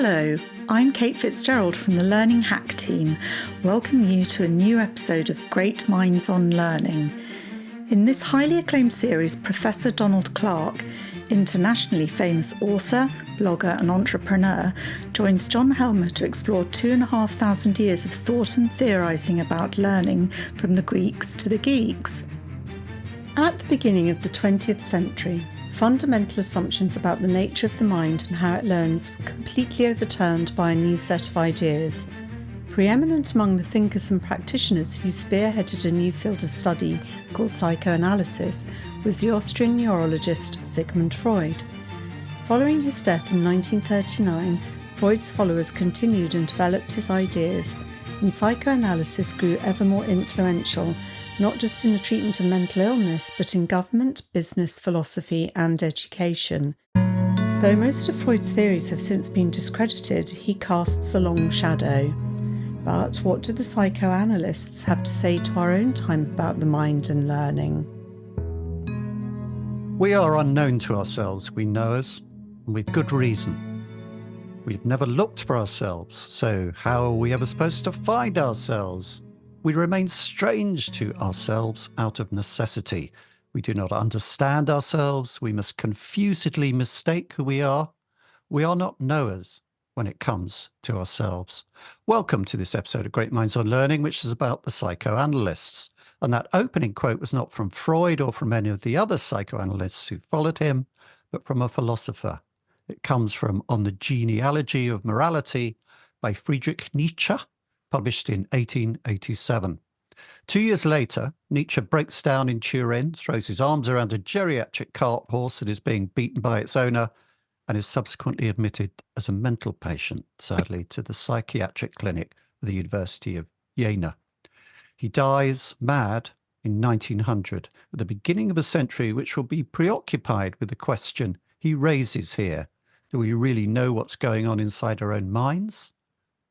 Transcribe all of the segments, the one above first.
Hello, I'm Kate Fitzgerald from the Learning Hack team, welcoming you to a new episode of Great Minds on Learning. In this highly acclaimed series, Professor Donald Clark, internationally famous author, blogger and entrepreneur, joins John Helmer to explore 2,500 years of thought and theorising about learning from the Greeks to the geeks. At the beginning of the 20th century, fundamental assumptions about the nature of the mind and how it learns were completely overturned by a new set of ideas. Pre-eminent among the thinkers and practitioners who spearheaded a new field of study called psychoanalysis was the Austrian neurologist Sigmund Freud. Following his death in 1939, Freud's followers continued and developed his ideas, and psychoanalysis grew ever more influential, not just in the treatment of mental illness, but in government, business, philosophy, and education. Though most of Freud's theories have since been discredited, he casts a long shadow. But what do the psychoanalysts have to say to our own time about the mind and learning? We are unknown to ourselves, we knowers, and with good reason. We've never looked for ourselves, so how are we ever supposed to find ourselves? We remain strange to ourselves out of necessity. We do not understand ourselves. We must confusedly mistake who we are. We are not knowers when it comes to ourselves. Welcome to this episode of Great Minds on Learning, which is about the psychoanalysts. And that opening quote was not from Freud or from any of the other psychoanalysts who followed him, but from a philosopher. It comes from On the Genealogy of Morality by Friedrich Nietzsche, published in 1887. 2 years later, Nietzsche breaks down in Turin, throws his arms around a geriatric cart horse that is being beaten by its owner, and is subsequently admitted as a mental patient, sadly, to the psychiatric clinic at the University of Jena. He dies mad in 1900, at the beginning of a century which will be preoccupied with the question he raises here. Do we really know what's going on inside our own minds?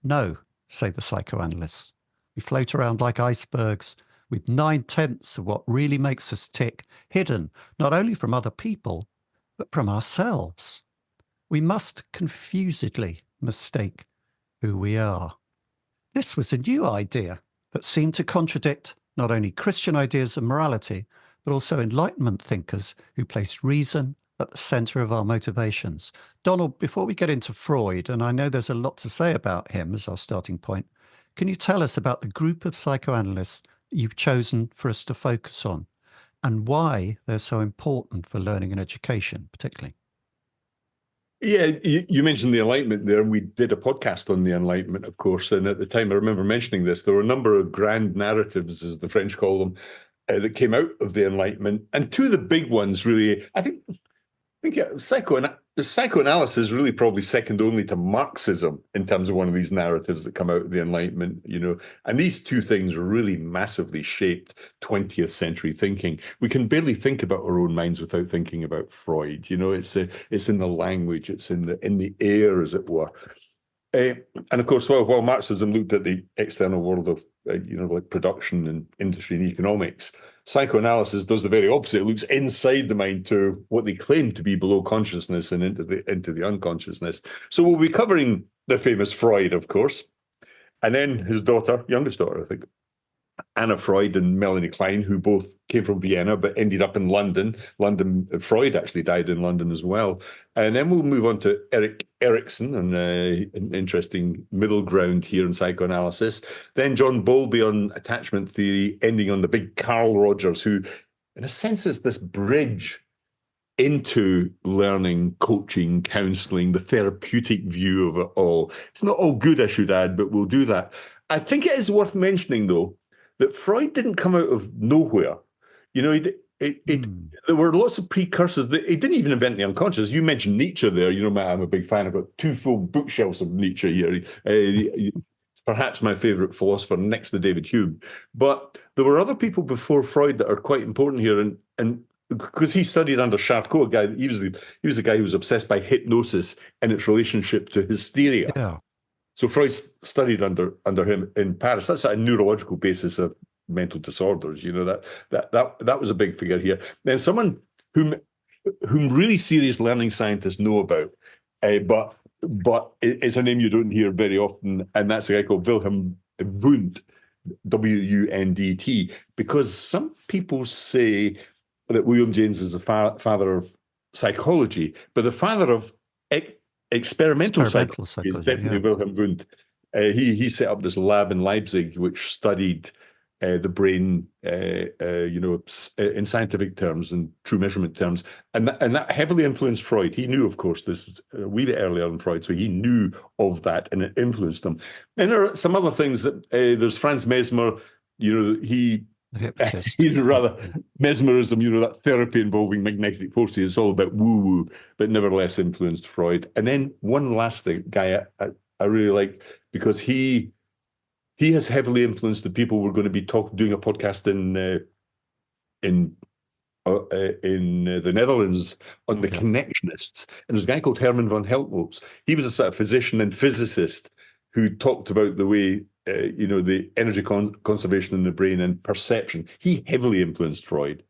No, say the psychoanalysts. We float around like icebergs with 9/10 of what really makes us tick, hidden not only from other people, but from ourselves. We must confusedly mistake who we are. This was a new idea that seemed to contradict not only Christian ideas of morality, but also Enlightenment thinkers who placed reason at the centre of our motivations. Donald, before we get into Freud, and I know there's a lot to say about him as our starting point, can you tell us about the group of psychoanalysts you've chosen for us to focus on and why they're so important for learning and education, particularly? Yeah, you mentioned the Enlightenment there, and we did a podcast on the Enlightenment, of course. And at the time, I remember mentioning this, there were a number of grand narratives, as the French call them, that came out of the Enlightenment. And two of the big ones, really, I think psychoanalysis is really probably second only to Marxism in terms of one of these narratives that come out of the Enlightenment, and these two things really massively shaped 20th century thinking. We can barely think about our own minds without thinking about Freud. It's in the language, it's in the air, as it were. And of course, while Marxism looked at the external world of like production and industry and economics, psychoanalysis does the very opposite. It looks inside the mind to what they claim to be below consciousness and into the unconsciousness. So we'll be covering the famous Freud, of course, and then his youngest daughter, I think, Anna Freud and Melanie Klein, who both came from Vienna but ended up in London. Freud actually died in London as well. And then we'll move on to Erikson, and an interesting middle ground here in psychoanalysis. Then John Bowlby on attachment theory, ending on the big Carl Rogers, who in a sense is this bridge into learning, coaching, counselling, the therapeutic view of it all. It's not all good, I should add, but we'll do that. I think it is worth mentioning, though, that Freud didn't come out of nowhere. There were lots of precursors. He didn't even invent the unconscious. You mentioned Nietzsche there. I'm a big fan. I've got 2 full bookshelves of Nietzsche here. Perhaps my favourite philosopher next to David Hume. But there were other people before Freud that are quite important here. And because he studied under Charcot, he was the guy who was obsessed by hypnosis and its relationship to hysteria. Yeah. So Freud studied under him in Paris. That's a neurological basis of mental disorders. That was a big figure here. Then someone whom really serious learning scientists know about, but but it's a name you don't hear very often, and that's a guy called Wilhelm Wundt, Wundt, because some people say that William James is the father of psychology, but the father of experimental psychology is definitely Wilhelm Wundt. He set up this lab in Leipzig which studied the brain, in scientific terms and true measurement terms, and that heavily influenced Freud. He knew, of course, this was a wee bit earlier than Freud, so he knew of that, and it influenced him. And there are some other things that there's Franz Mesmer. He's rather mesmerism. That therapy involving magnetic forces. It's all about woo-woo, but nevertheless influenced Freud. And then one last thing, guy I really like, because he has heavily influenced the people we're going to be doing a podcast in the Netherlands on the connectionists. And there's a guy called Herman von Helmholtz. He was a sort of physician and physicist who talked about the way, the energy conservation in the brain and perception. He heavily influenced Freud.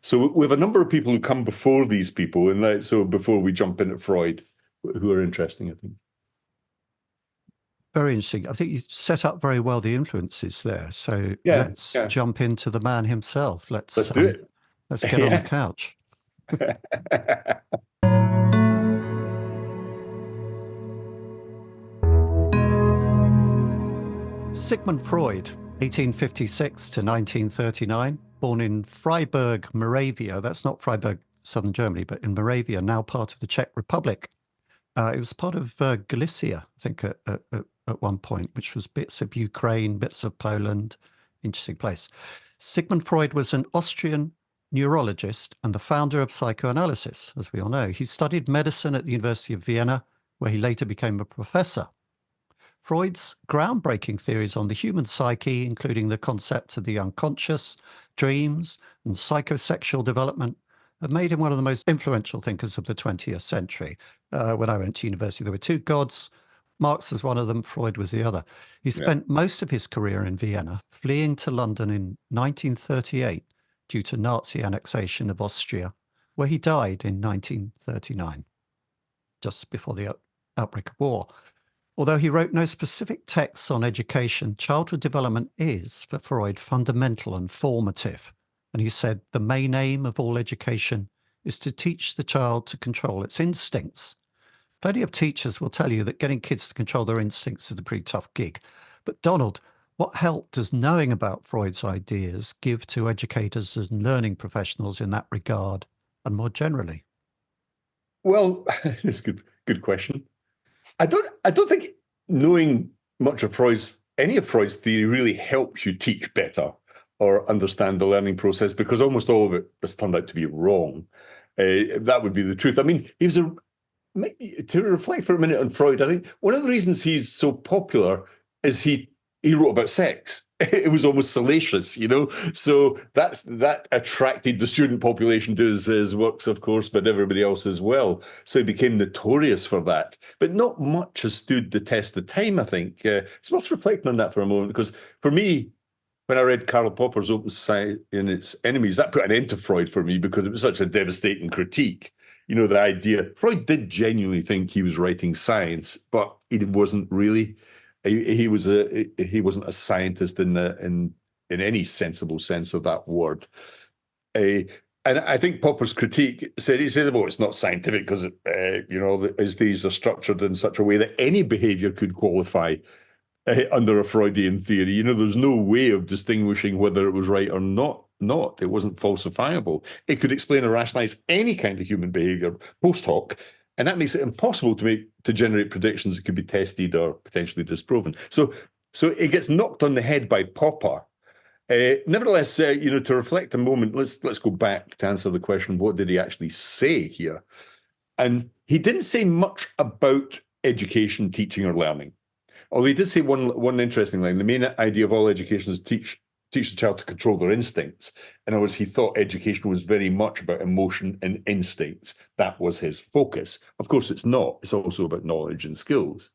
So we have a number of people who come before these people, and so before we jump into Freud, who are interesting, I think. Very interesting. I think you set up very well the influences there. So let's jump into the man himself. Let's do it. Let's get on the couch. Sigmund Freud, 1856 to 1939, born in Freiburg, Moravia. That's not Freiburg, southern Germany, but in Moravia, now part of the Czech Republic. It was part of Galicia, I think, at one point, which was bits of Ukraine, bits of Poland. Interesting place. Sigmund Freud was an Austrian neurologist and the founder of psychoanalysis, as we all know. He studied medicine at the University of Vienna, where he later became a professor. Freud's groundbreaking theories on the human psyche, including the concept of the unconscious, dreams, and psychosexual development, have made him one of the most influential thinkers of the 20th century. When I went to university, there were two gods. Marx was one of them, Freud was the other. He spent most of his career in Vienna, fleeing to London in 1938 due to Nazi annexation of Austria, where he died in 1939, just before the outbreak of war. Although he wrote no specific texts on education, childhood development is, for Freud, fundamental and formative. And he said, the main aim of all education is to teach the child to control its instincts. Plenty of teachers will tell you that getting kids to control their instincts is a pretty tough gig. But Donald, what help does knowing about Freud's ideas give to educators and learning professionals in that regard, and more generally? Well, that's a good question. I don't think knowing much of any of Freud's theory really helps you teach better or understand the learning process, because almost all of it has turned out to be wrong. That would be the truth. I mean, to reflect for a minute on Freud, I think one of the reasons he's so popular is he wrote about sex. It was almost salacious, so that attracted the student population to his works, of course, but everybody else as well. So he became notorious for that. But not much has stood the test of time, I think. It's worth reflecting on that for a moment, because for me, when I read Karl Popper's Open Society and Its Enemies, that put an end to Freud for me, because it was such a devastating critique. The idea, Freud did genuinely think he was writing science, but he wasn't really. He wasn't a scientist in any sensible sense of that word. And I think Popper's critique said, well, it's not scientific because his theories are structured in such a way that any behavior could qualify under a Freudian theory. There's no way of distinguishing whether it was right or not. It wasn't falsifiable. It could explain or rationalize any kind of human behavior post hoc, and that makes it impossible to generate predictions that could be tested or potentially disproven. So it gets knocked on the head by Popper. Nevertheless, to reflect a moment, let's go back to answer the question: what did he actually say here? And he didn't say much about education, teaching, or learning. Although he did say one interesting line: the main idea of all education is teach the child to control their instincts. In other words, he thought education was very much about emotion and instincts. That was his focus. Of course, it's not. It's also about knowledge and skills.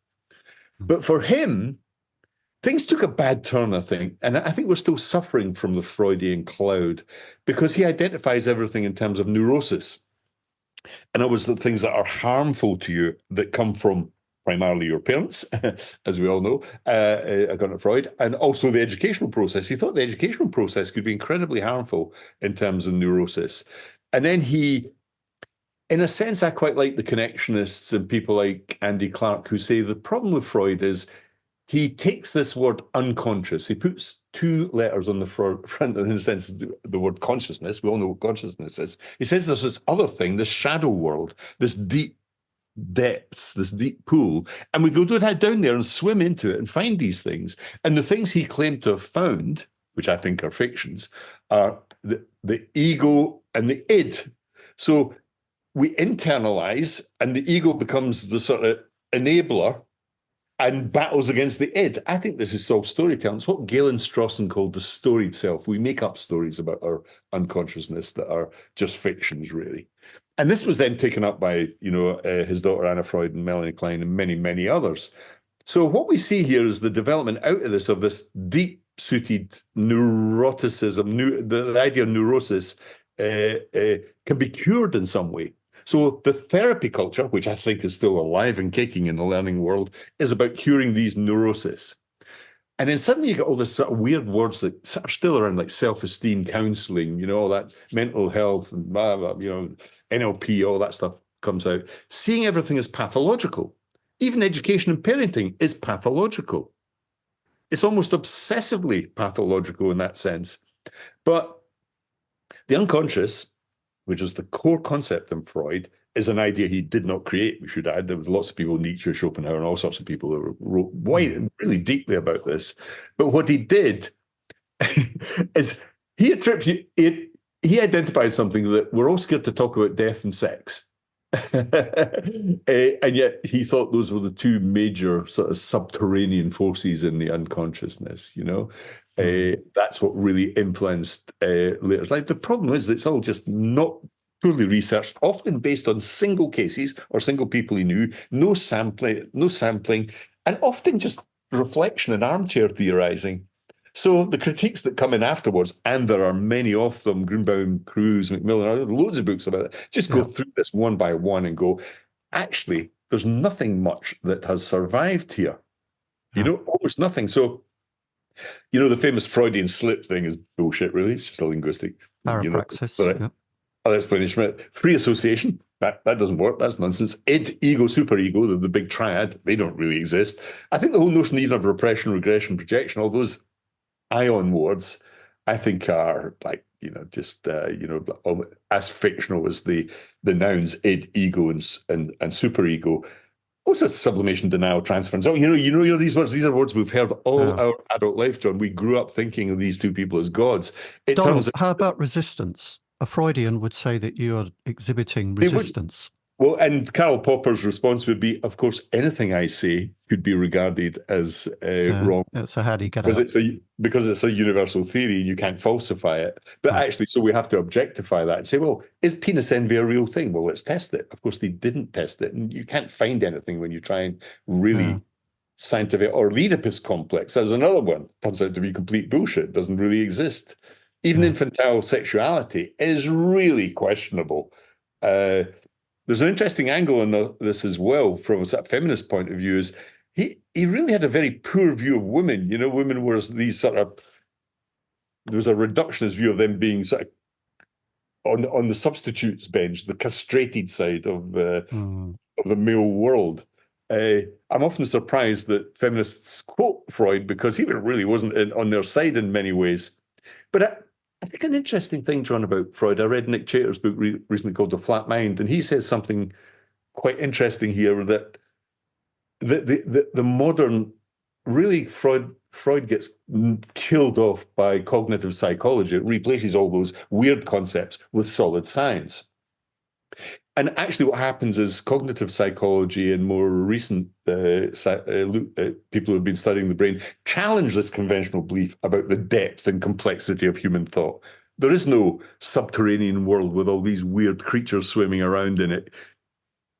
But for him, things took a bad turn, I think. And I think we're still suffering from the Freudian cloud, because he identifies everything in terms of neurosis. In other words, the things that are harmful to you that come from primarily your parents, as we all know, according to Freud, and also the educational process. He thought the educational process could be incredibly harmful in terms of neurosis. And then he, in a sense, I quite like the connectionists and people like Andy Clark who say the problem with Freud is he takes this word unconscious. He puts two letters on the front, in a sense, the word consciousness. We all know what consciousness is. He says there's this other thing, this shadow world, this deep depths, this deep pool, and we go down there and swim into it and find these things. And the things he claimed to have found, which I think are fictions, are the ego and the id. So we internalize, and the ego becomes the sort of enabler and battles against the id. I think this is self storytelling. It's what Galen Strawson called the storied self. We make up stories about our unconsciousness that are just fictions, really. And this was then taken up by, his daughter Anna Freud and Melanie Klein and many, many others. So what we see here is the development out of this deep-suited neuroticism, the idea of neurosis can be cured in some way. So the therapy culture, which I think is still alive and kicking in the learning world, is about curing these neuroses. And then suddenly you get all this sort of weird words that are still around, like self-esteem counseling, all that mental health and blah, blah, NLP, all that stuff comes out. Seeing everything as pathological. Even education and parenting is pathological. It's almost obsessively pathological in that sense. But the unconscious, which is the core concept in Freud, is an idea he did not create, we should add. There was lots of people, Nietzsche, Schopenhauer, and all sorts of people who wrote really deeply about this. But what he did is he identified something that we're all scared to talk about: death and sex. And yet he thought those were the two major sort of subterranean forces in the unconsciousness, That's what really influenced later life. The problem is that it's all just not fully researched, often based on single cases or single people he knew, no sampling, and often just reflection and armchair theorizing. So the critiques that come in afterwards, and there are many of them, Grunbaum, Cruz, Macmillan, loads of books about it, just go through this one by one and go, actually, there's nothing much that has survived here. Almost nothing. So, the famous Freudian slip thing is bullshit, really. It's just a linguistic parapraxis. Other explanation for it. Free association, that doesn't work. That's nonsense. Id, ego, superego, the big triad, they don't really exist. I think the whole notion even of repression, regression, projection, all those ion words, I think are like, as fictional as the nouns id, ego, and superego. What's a sublimation, denial, transference? Oh, these words. These are words we've heard all our adult life, John. We grew up thinking of these two people as gods. Donald, how about resistance? A Freudian would say that you are exhibiting resistance. Well, and Karl Popper's response would be, of course, anything I say could be regarded as wrong. So how do you get out? Because it's a universal theory, you can't falsify it. But actually, so we have to objectify that and say, well, is penis envy a real thing? Well, let's test it. Of course, they didn't test it. And you can't find anything when you try and really scientific. Or the Oedipus complex, there's another one. Turns out to be complete bullshit. Doesn't really exist. Even infantile sexuality is really questionable. There's an interesting angle on this as well from a sort of feminist point of view. Is he really had a very poor view of women. Women were these sort of, there was a reductionist view of them being sort of on the substitutes bench, the castrated side of the male world. I'm often surprised that feminists quote Freud because he really wasn't on their side in many ways. But I think an interesting thing, John, about Freud, I read Nick Chater's book recently called The Flat Mind, and he says something quite interesting here, that the modern, really Freud gets killed off by cognitive psychology. It replaces all those weird concepts with solid science. And actually what happens is cognitive psychology and more recent people who have been studying the brain challenge this conventional belief about the depth and complexity of human thought. There is no subterranean world with all these weird creatures swimming around in it,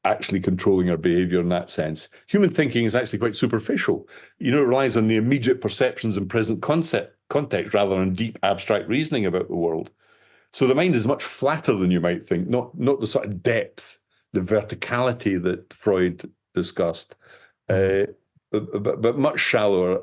actually controlling our behavior in that sense. Human thinking is actually quite superficial. It relies on the immediate perceptions and present context rather than deep abstract reasoning about the world. So the mind is much flatter than you might think, not the sort of depth, the verticality that Freud discussed. but much shallower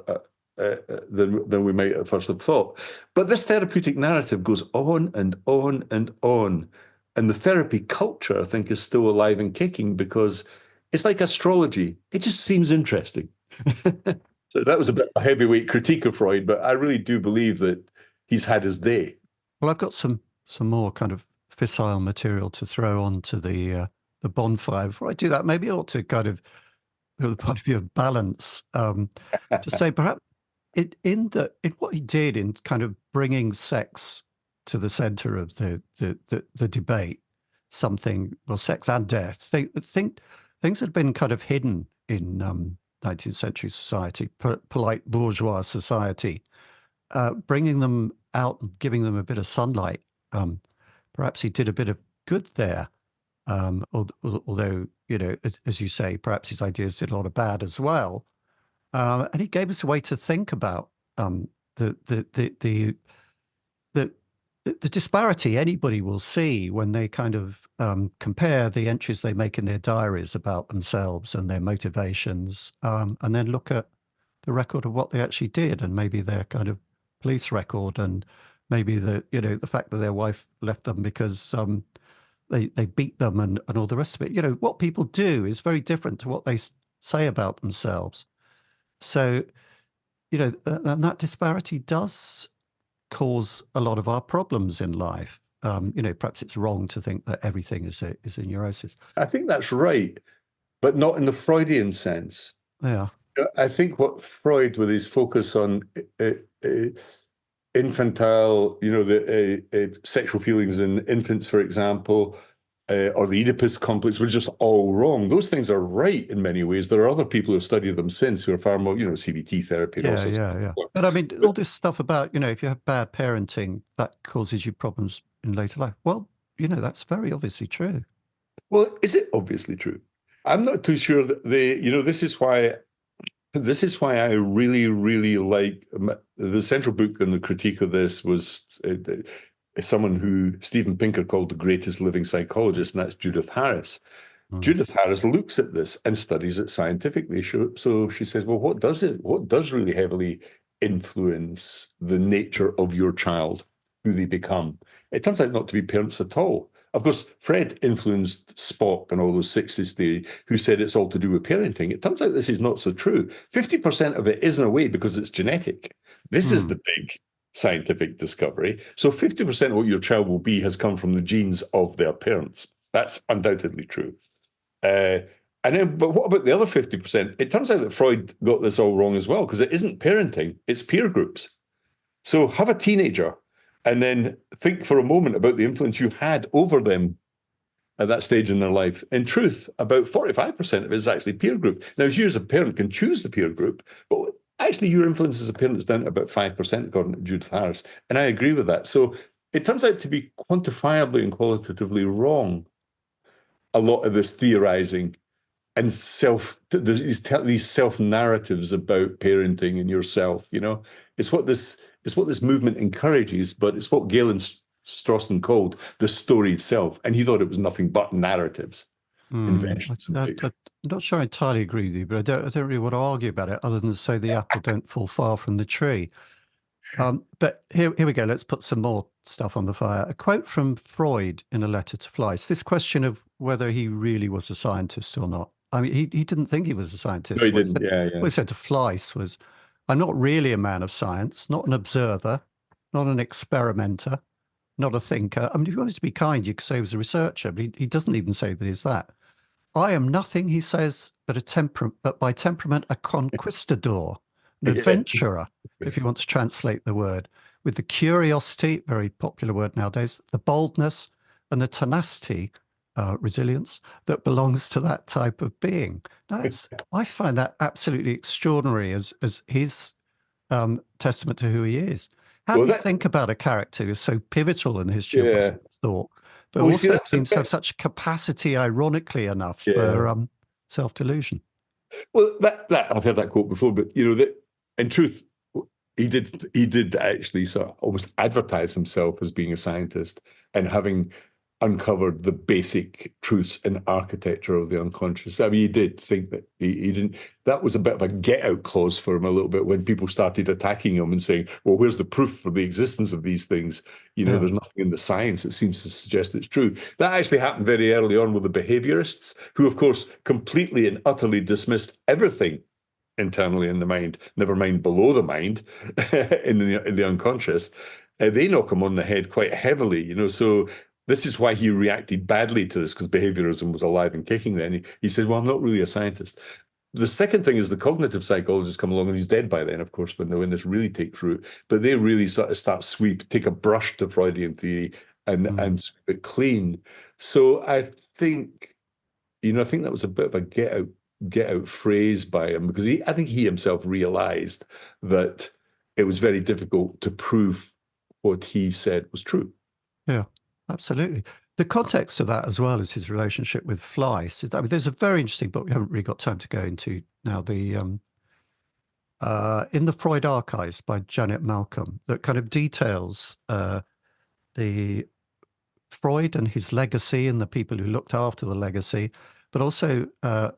than we might at first have thought. But this therapeutic narrative goes on and on and on. And the therapy culture, I think, is still alive and kicking because it's like astrology. It just seems interesting. So that was a bit of a heavyweight critique of Freud, but I really do believe that he's had his day. Well, I've got some more kind of fissile material to throw onto the bonfire. Before I do that, maybe I ought to kind of, from the point of view of balance, to say perhaps in what he did in kind of bringing sex to the center of the debate, sex and death, things had been kind of hidden in 19th century society, polite bourgeois society, bringing them out and giving them a bit of sunlight. Perhaps he did a bit of good there, although, as you say, perhaps his ideas did a lot of bad as well. And he gave us a way to think about the disparity anybody will see when they kind of compare the entries they make in their diaries about themselves and their motivations, and then look at the record of what they actually did, and maybe their kind of police record, and maybe the fact that their wife left them because they beat them and all the rest of it. What people do is very different to what they say about themselves. So, and that disparity does cause a lot of our problems in life. Perhaps it's wrong to think that everything is a neurosis. I think that's right, but not in the Freudian sense. Yeah. I think what Freud, with his focus on infantile, the sexual feelings in infants, for example, or the Oedipus complex, were just all wrong. Those things are right in many ways. There are other people who have studied them since who are far more, CBT therapy. Yeah. But I mean, all this stuff about, if you have bad parenting, that causes you problems in later life. Well, that's very obviously true. Well, is it obviously true? I'm not too sure that this is why I really, really like the central book on the critique of this was someone who Steven Pinker called the greatest living psychologist, and that's Judith Harris. Judith Harris looks at this and studies it scientifically. So she says, well, what does really heavily influence the nature of your child, who they become? It turns out not to be parents at all. Of course, Fred influenced Spock and all those 60s theory, who said it's all to do with parenting. It turns out this is not so true. 50% of it is in a way because it's genetic. This is the big scientific discovery. So 50% of what your child will be has come from the genes of their parents. That's undoubtedly true. But what about the other 50%? It turns out that Freud got this all wrong as well, because it isn't parenting, it's peer groups. So have a teenager and then think for a moment about the influence you had over them at that stage in their life. In truth, about 45% of it is actually peer group. Now, you as a parent can choose the peer group, but actually your influence as a parent is down to about 5%, according to Judith Harris. And I agree with that. So it turns out to be quantifiably and qualitatively wrong, a lot of this theorizing and these self-narratives about parenting and yourself. It's what this movement encourages, but it's what Galen Strawson called the storied self, and he thought it was nothing but narratives, inventions. I'm not sure I entirely agree with you, but I don't really want to argue about it, other than to say the apple don't fall far from the tree. But here we go. Let's put some more stuff on the fire. A quote from Freud in a letter to Fleiss. This question of whether he really was a scientist or not. I mean, he didn't think he was a scientist. No, he didn't. What he said to Fleiss was, I'm not really a man of science, not an observer, not an experimenter, not a thinker. I mean, if you wanted to be kind, you could say he was a researcher, but he doesn't even say that he's that. I am nothing, he says, but by temperament a conquistador, an adventurer, if you want to translate the word, with the curiosity, very popular word nowadays, the boldness and the tenacity, resilience, that belongs to that type of being. Now, I find that absolutely extraordinary as his testament to who he is. How do you think about a character who's so pivotal in the history of thought, but also seems to have such capacity, ironically enough, for self-delusion? Well, that I've heard that quote before, but that in truth, he did actually sort of almost advertise himself as being a scientist and having uncovered the basic truths and architecture of the unconscious. I mean, he did think that he didn't. That was a bit of a get-out clause for him a little bit when people started attacking him and saying, "Well, where's the proof for the existence of these things? Yeah. There's nothing in the science that seems to suggest it's true." That actually happened very early on with the behaviorists, who, of course, completely and utterly dismissed everything internally in the mind, never mind below the mind, in the unconscious. They knock him on the head quite heavily, So this is why he reacted badly to this, because behaviorism was alive and kicking then. He said, well, I'm not really a scientist. The second thing is the cognitive psychologists come along, and he's dead by then, of course, when this really takes root. But they really sort of take a brush to Freudian theory and sweep it clean. So I think, I think that was a bit of a get out phrase by him, because I think he himself realized that it was very difficult to prove what he said was true. Yeah. Absolutely. The context of that as well is his relationship with Fleiss. I mean, there's a very interesting book we haven't really got time to go into now. In the Freud Archives by Janet Malcolm, that kind of details the Freud and his legacy and the people who looked after the legacy, but also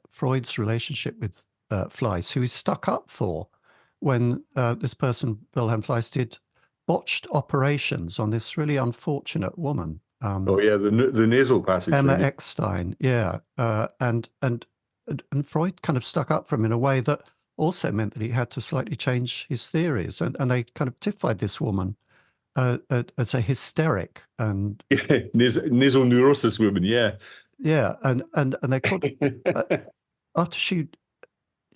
Freud's relationship with Fleiss, who he stuck up for when this person, Wilhelm Fleiss, did botched operations on this really unfortunate woman. The nasal passage. Emma Eckstein, and Freud kind of stuck up for him in a way that also meant that he had to slightly change his theories, and they kind of typified this woman as a hysteric and nasal neurosis woman, and they called after she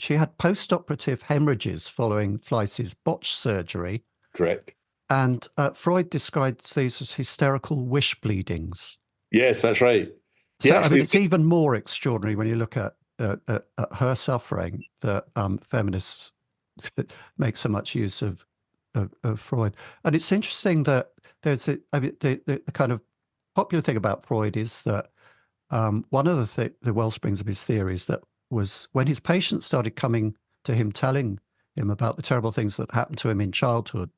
had post-operative hemorrhages following Fleiss's botched surgery. Correct. And Freud described these as hysterical wish bleedings. Yes, that's right. So, I mean, it's even more extraordinary when you look at her suffering that feminists make so much use of Freud. And it's interesting that there's the kind of popular thing about Freud is that one of the wellsprings of his theories that was when his patients started coming to him telling him about the terrible things that happened to him in childhood,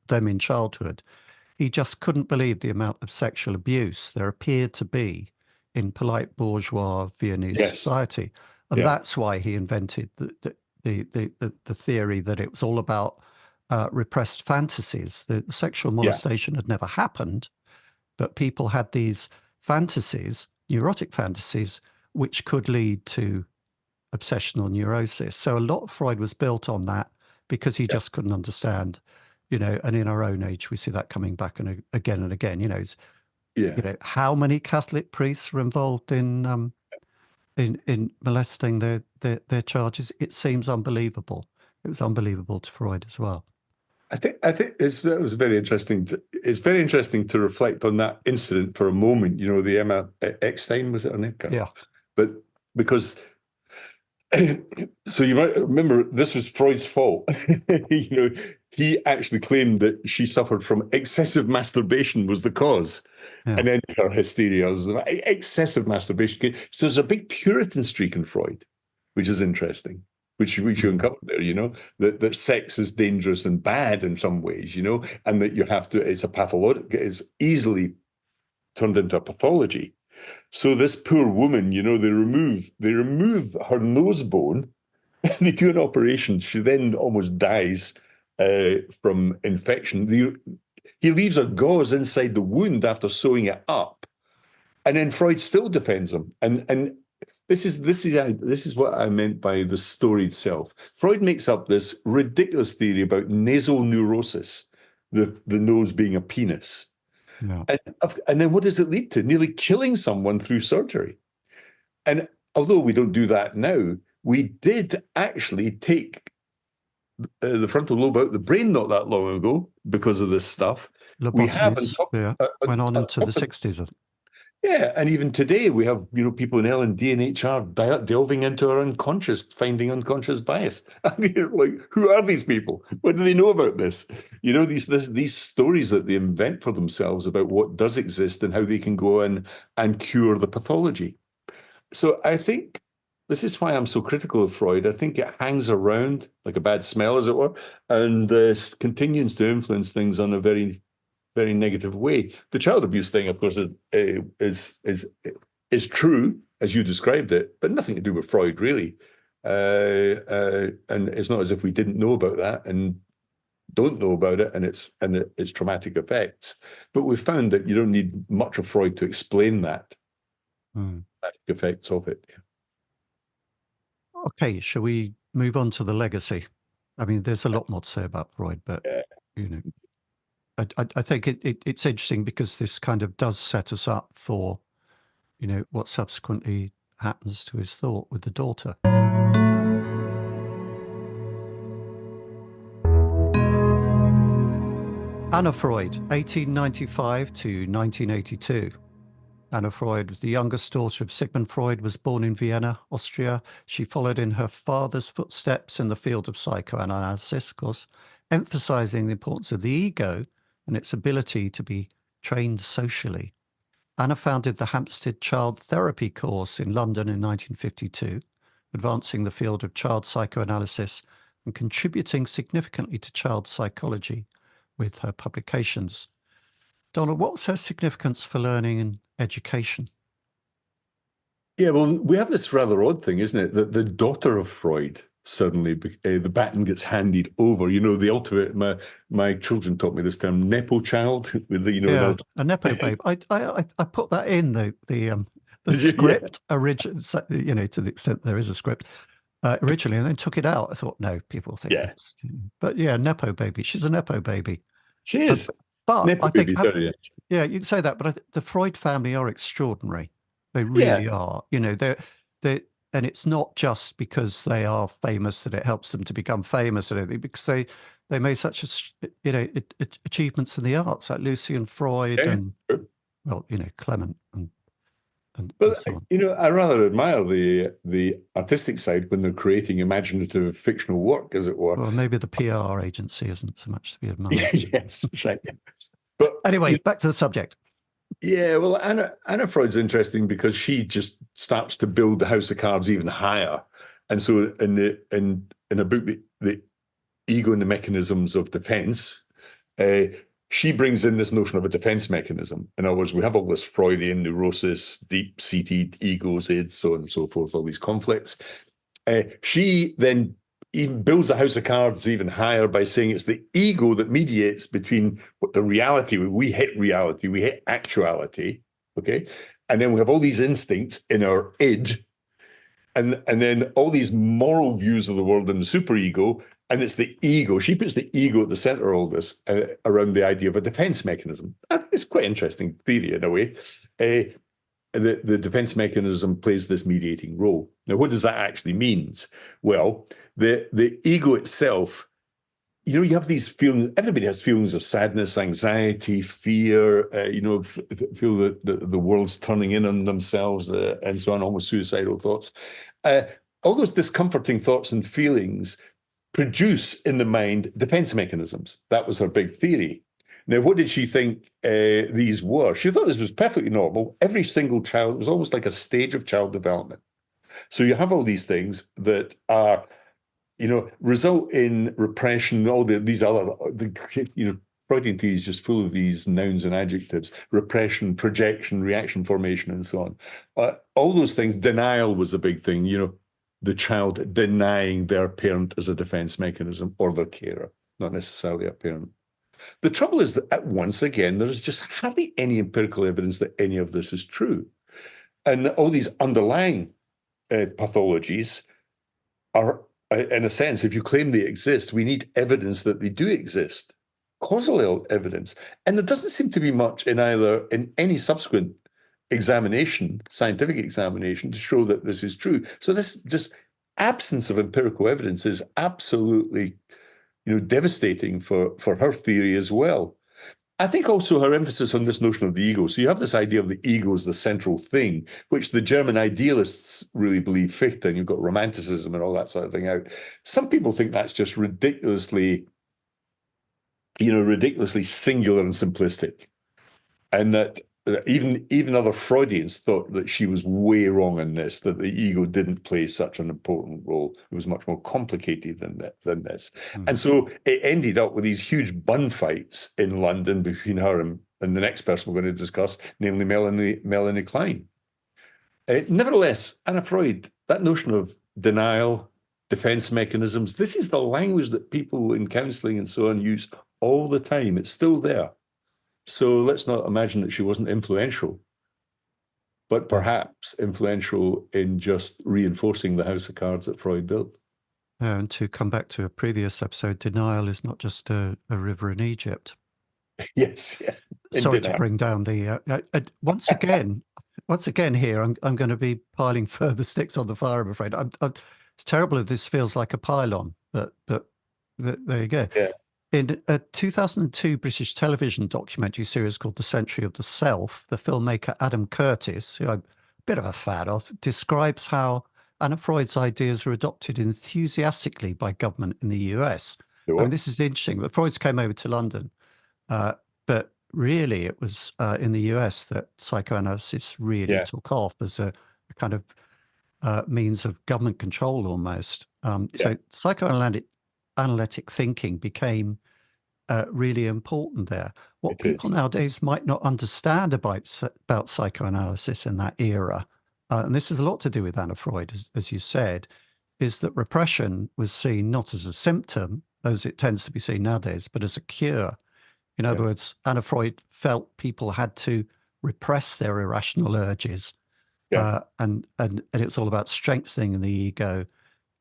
he just couldn't believe the amount of sexual abuse there appeared to be in polite bourgeois Viennese society. And that's why he invented the theory that it was all about repressed fantasies. The sexual molestation had never happened, but people had these fantasies, neurotic fantasies, which could lead to obsessional neurosis. So a lot of Freud was built on that, because he just couldn't understand, and in our own age, we see that coming back and again, how many Catholic priests were involved in molesting their charges. It seems unbelievable. It was unbelievable to Freud as well. I think that was very interesting. It's very interesting to reflect on that incident for a moment. The Emma Eckstein, was it her name? Yeah. But because so you might remember this was Freud's fault. He actually claimed that she suffered from excessive masturbation was the cause. Yeah. And then her hysteria was excessive masturbation. So there's a big Puritan streak in Freud, which is interesting, which you uncovered there, that sex is dangerous and bad in some ways, and that you have to, it's a pathologic, it's easily turned into a pathology. So this poor woman, they remove her nose bone, and they do an operation. She then almost dies from infection. He leaves a gauze inside the wound after sewing it up, and then Freud still defends him. And this is what I meant by the story itself. Freud makes up this ridiculous theory about nasal neurosis, the nose being a penis. Yeah. And then what does it lead to? Nearly killing someone through surgery. And although we don't do that now, we did actually take the frontal lobe out of the brain not that long ago because of this stuff. We haven't went on into the 60s. Yeah, and even today we have people in L&D and HR delving into our unconscious, finding unconscious bias. I mean, like, who are these people? What do they know about this? These stories that they invent for themselves about what does exist and how they can go in and cure the pathology. So I think this is why I'm so critical of Freud. I think it hangs around like a bad smell, as it were, and continues to influence things on a very very negative way. The child abuse thing, of course, is true as you described it, but nothing to do with Freud, really. And it's not as if we didn't know about that and don't know about it and its traumatic effects. But we've found that you don't need much of Freud to explain that traumatic effects of it. Yeah. Okay, shall we move on to the legacy? I mean, there's a lot more to say about Freud, but I think it's interesting because this kind of does set us up for, what subsequently happens to his thought with the daughter. Anna Freud, 1895 to 1982. Anna Freud, the youngest daughter of Sigmund Freud, was born in Vienna, Austria. She followed in her father's footsteps in the field of psychoanalysis, of course, emphasizing the importance of the ego and its ability to be trained socially. Anna founded the Hampstead Child Therapy course in London in 1952, advancing the field of child psychoanalysis and contributing significantly to child psychology with her publications. Donald, what was her significance for learning and education? Yeah, well, we have this rather odd thing, isn't it? That the daughter of Freud suddenly the baton gets handed over. The ultimate. My children taught me this term, nepo child. With a nepo babe. I put that in the script original. To the extent there is a script originally, and then took it out. I thought, no, people think it's. But yeah, nepo baby. She's a nepo baby. She is. But nepo I think, baby, yeah, you can say that. But the Freud family are extraordinary. They really are. And it's not just because they are famous that it helps them to become famous, or anything, because they made such achievements in the arts, like Lucy and Freud, and Clement and so on. I rather admire the artistic side when they're creating imaginative fictional work, as it were. Well, maybe the PR agency isn't so much to be admired. Yes, right. But anyway, back to the subject. Yeah, well, Anna Freud's interesting because she just starts to build the house of cards even higher, and so in a book, the ego and the mechanisms of defense, she brings in this notion of a defense mechanism. In other words, we have all this Freudian neurosis, deep-seated egos, id, so on and so forth, all these conflicts. She then even builds a house of cards even higher by saying it's the ego that mediates between what the reality, we hit actuality, okay? And then we have all these instincts in our id, and then all these moral views of the world in the superego, and it's the ego. She puts the ego at the center of all this around the idea of a defense mechanism. I think it's quite interesting theory in a way. The defense mechanism plays this mediating role. Now, what does that actually mean? Well, the ego itself, you have these feelings. Everybody has feelings of sadness, anxiety, fear. Feel that the world's turning in on themselves, and so on. Almost suicidal thoughts. All those discomforting thoughts and feelings produce in the mind defense mechanisms. That was her big theory. Now, what did she think these were? She thought this was perfectly normal. Every single child, it was almost like a stage of child development. So you have all these things that are, result in repression, all these other, Freudian theory is just full of these nouns and adjectives: repression, projection, reaction formation, and so on. All those things. Denial was a big thing, the child denying their parent as a defense mechanism, or their carer, not necessarily a parent. The trouble is that, once again, there is just hardly any empirical evidence that any of this is true. And all these underlying pathologies are, in a sense, if you claim they exist, we need evidence that they do exist, causal evidence. And there doesn't seem to be much in any subsequent examination, scientific examination, to show that this is true. So this just absence of empirical evidence is absolutely devastating for her theory as well. I think also her emphasis on this notion of the ego. So you have this idea of the ego as the central thing, which the German idealists really believe Fichte, and you've got romanticism and all that sort of thing out. Some people think that's just ridiculously singular and simplistic. And that even other Freudians thought that she was way wrong in this, that the ego didn't play such an important role. It was much more complicated than this. And so it ended up with these huge bun fights in London between her and the next person we're going to discuss, namely Melanie Klein. Nevertheless, Anna Freud, that notion of denial, defense mechanisms, this is the language that people in counseling and so on use all the time. It's still there. So let's not imagine that she wasn't influential, but perhaps influential in just reinforcing the house of cards that Freud built. And to come back to a previous episode, denial is not just a river in Egypt. Yes, yeah. Sorry to bring down the once again here. I'm going to be piling further sticks on the fire. I'm afraid. It's terrible if this feels like a pile-on, but there you go. Yeah. In a 2002 British television documentary series called The Century of the Self, the filmmaker Adam Curtis, who I'm a bit of a fan of, describes how Anna Freud's ideas were adopted enthusiastically by government in the US. Sure. I mean, this is interesting. The Freuds came over to London, but really it was in the US that psychoanalysis really took off as a kind of means of government control almost. So psychoanalytic thinking became really important there. What people nowadays might not understand about psychoanalysis in that era, and this has a lot to do with Anna Freud, as you said, is that repression was seen not as a symptom, as it tends to be seen nowadays, but as a cure. In other words, Anna Freud felt people had to repress their irrational urges, and it's all about strengthening the ego,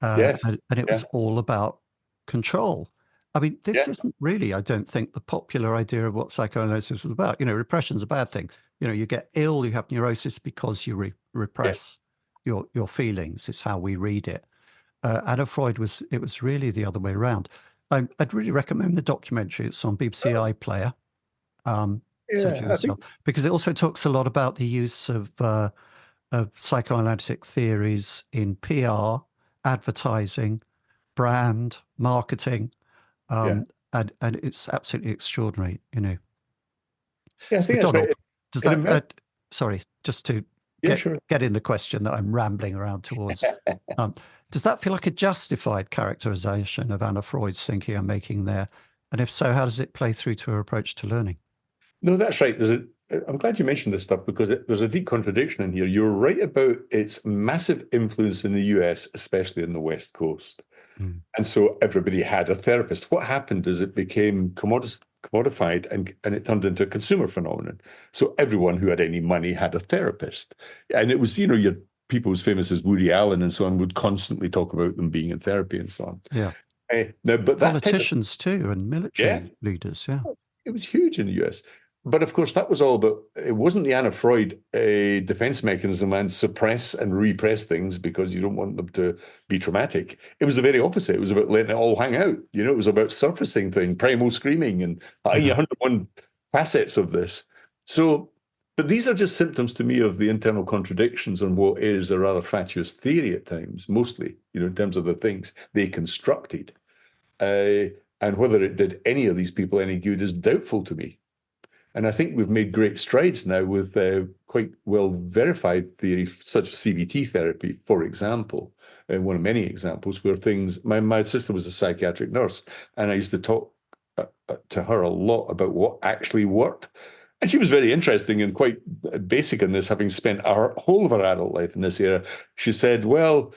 and it was all about control. I mean, this isn't really, I don't think, the popular idea of what psychoanalysis is about. Repression's a bad thing. You get ill, you have neurosis because you repress your feelings. It's how we read it. Anna Freud was really the other way around. I'd really recommend the documentary. It's on BBC iPlayer, because it also talks a lot about the use of psychoanalytic theories in PR, advertising, brand, marketing, and it's absolutely extraordinary. Yeah, I think Donald, does that? Sorry, just to get in the question that I'm rambling around towards. Does that feel like a justified characterization of Anna Freud's thinking I'm making there? And if so, how does it play through to her approach to learning? No, that's right. I'm glad you mentioned this stuff because there's a deep contradiction in here. You're right about its massive influence in the US, especially in the West Coast. And so everybody had a therapist. What happened is it became commodified and it turned into a consumer phenomenon. So everyone who had any money had a therapist. And it was, your people as famous as Woody Allen and so on would constantly talk about them being in therapy and so on. Yeah. But politicians too, and military leaders. Yeah. It was huge in the US. But of course, that was all about, it wasn't the Anna Freud defense mechanism and suppress and repress things because you don't want them to be traumatic. It was the very opposite. It was about letting it all hang out. It was about surfacing things, primal screaming and 101 facets of this. So, but these are just symptoms to me of the internal contradictions on what is a rather fatuous theory at times, mostly, in terms of the things they constructed. And whether it did any of these people any good is doubtful to me. And I think we've made great strides now with quite well verified theory, such as CBT therapy, for example, one of many examples where things, my sister was a psychiatric nurse, and I used to talk to her a lot about what actually worked. And she was very interesting and quite basic in this, having spent our whole of her adult life in this area. She said, well,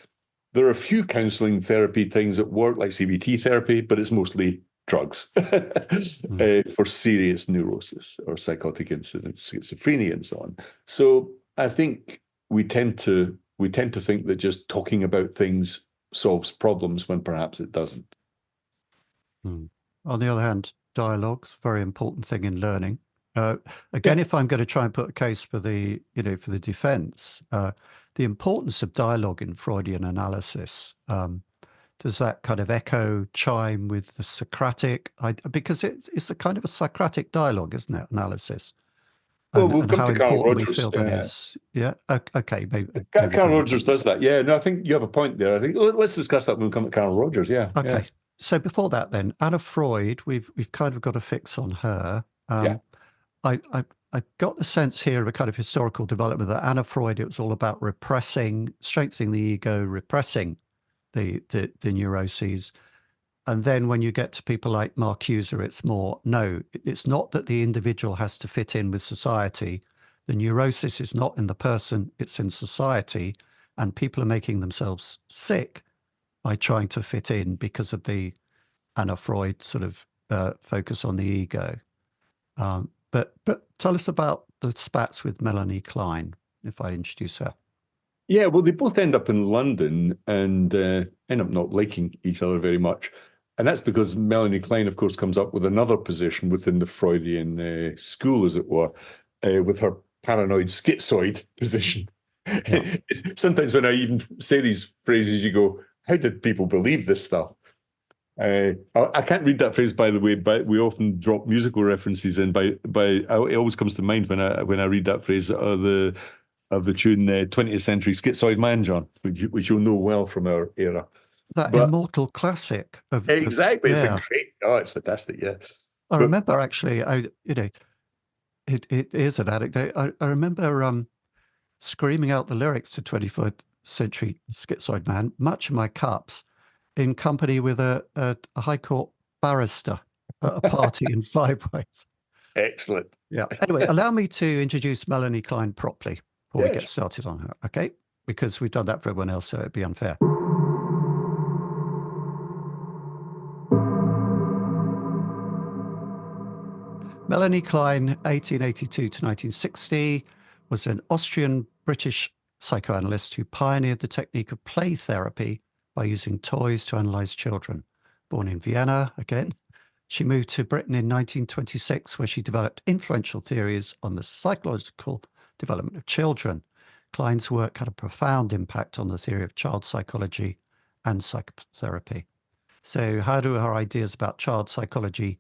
there are a few counseling therapy things that work, like CBT therapy, but it's mostly drugs for serious neurosis or psychotic incidents, schizophrenia, and so on. So I think we tend to think that just talking about things solves problems when perhaps it doesn't. On the other hand, dialogue's a very important thing in learning. Again, if I'm going to try and put a case for the defense, the importance of dialogue in Freudian analysis. Does that kind of chime with the Socratic? Because it's a kind of a Socratic dialogue, isn't it? Analysis. Well, we'll come to Carl Rogers. We feel that is. Yeah. Okay. Maybe Carl Rogers does that. Yeah. No, I think you have a point there. I think let's discuss that when we come to Carl Rogers. Yeah. Okay. Yeah. So before that, then Anna Freud, we've kind of got a fix on her. I got the sense here of a kind of historical development that Anna Freud, it was all about repressing, strengthening the ego, repressing the neuroses. And then when you get to people like Marcuse, it's more, no, it's not that the individual has to fit in with society. The neurosis is not in the person, it's in society. And people are making themselves sick by trying to fit in because of the Anna Freud sort of focus on the ego. But tell us about the spats with Melanie Klein, if I introduce her. Yeah, well, they both end up in London and end up not liking each other very much. And that's because Melanie Klein, of course, comes up with another position within the Freudian school, as it were, with her paranoid schizoid position. Yeah. Sometimes when I even say these phrases, you go, how did people believe this stuff? I can't read that phrase, by the way, but we often drop musical references in. It always comes to mind when I read that phrase of the tune 20th Century Schizoid Man, John, which you'll know well from our era. That immortal classic. Exactly. It's a great, it's fantastic, yeah. I remember actually, it is an anecdote. I remember screaming out the lyrics to 21st Century Schizoid Man, much of my cups, in company with a High Court barrister at a party in 5 ways. Excellent. Yeah. Anyway, allow me to introduce Melanie Klein properly before we get started on her, okay? Because we've done that for everyone else, so it'd be unfair. Melanie Klein, 1882 to 1960, was an Austrian-British psychoanalyst who pioneered the technique of play therapy by using toys to analyze children. Born in Vienna, again, she moved to Britain in 1926, where she developed influential theories on the psychological development of children. Klein's work had a profound impact on the theory of child psychology and psychotherapy. So how do her ideas about child psychology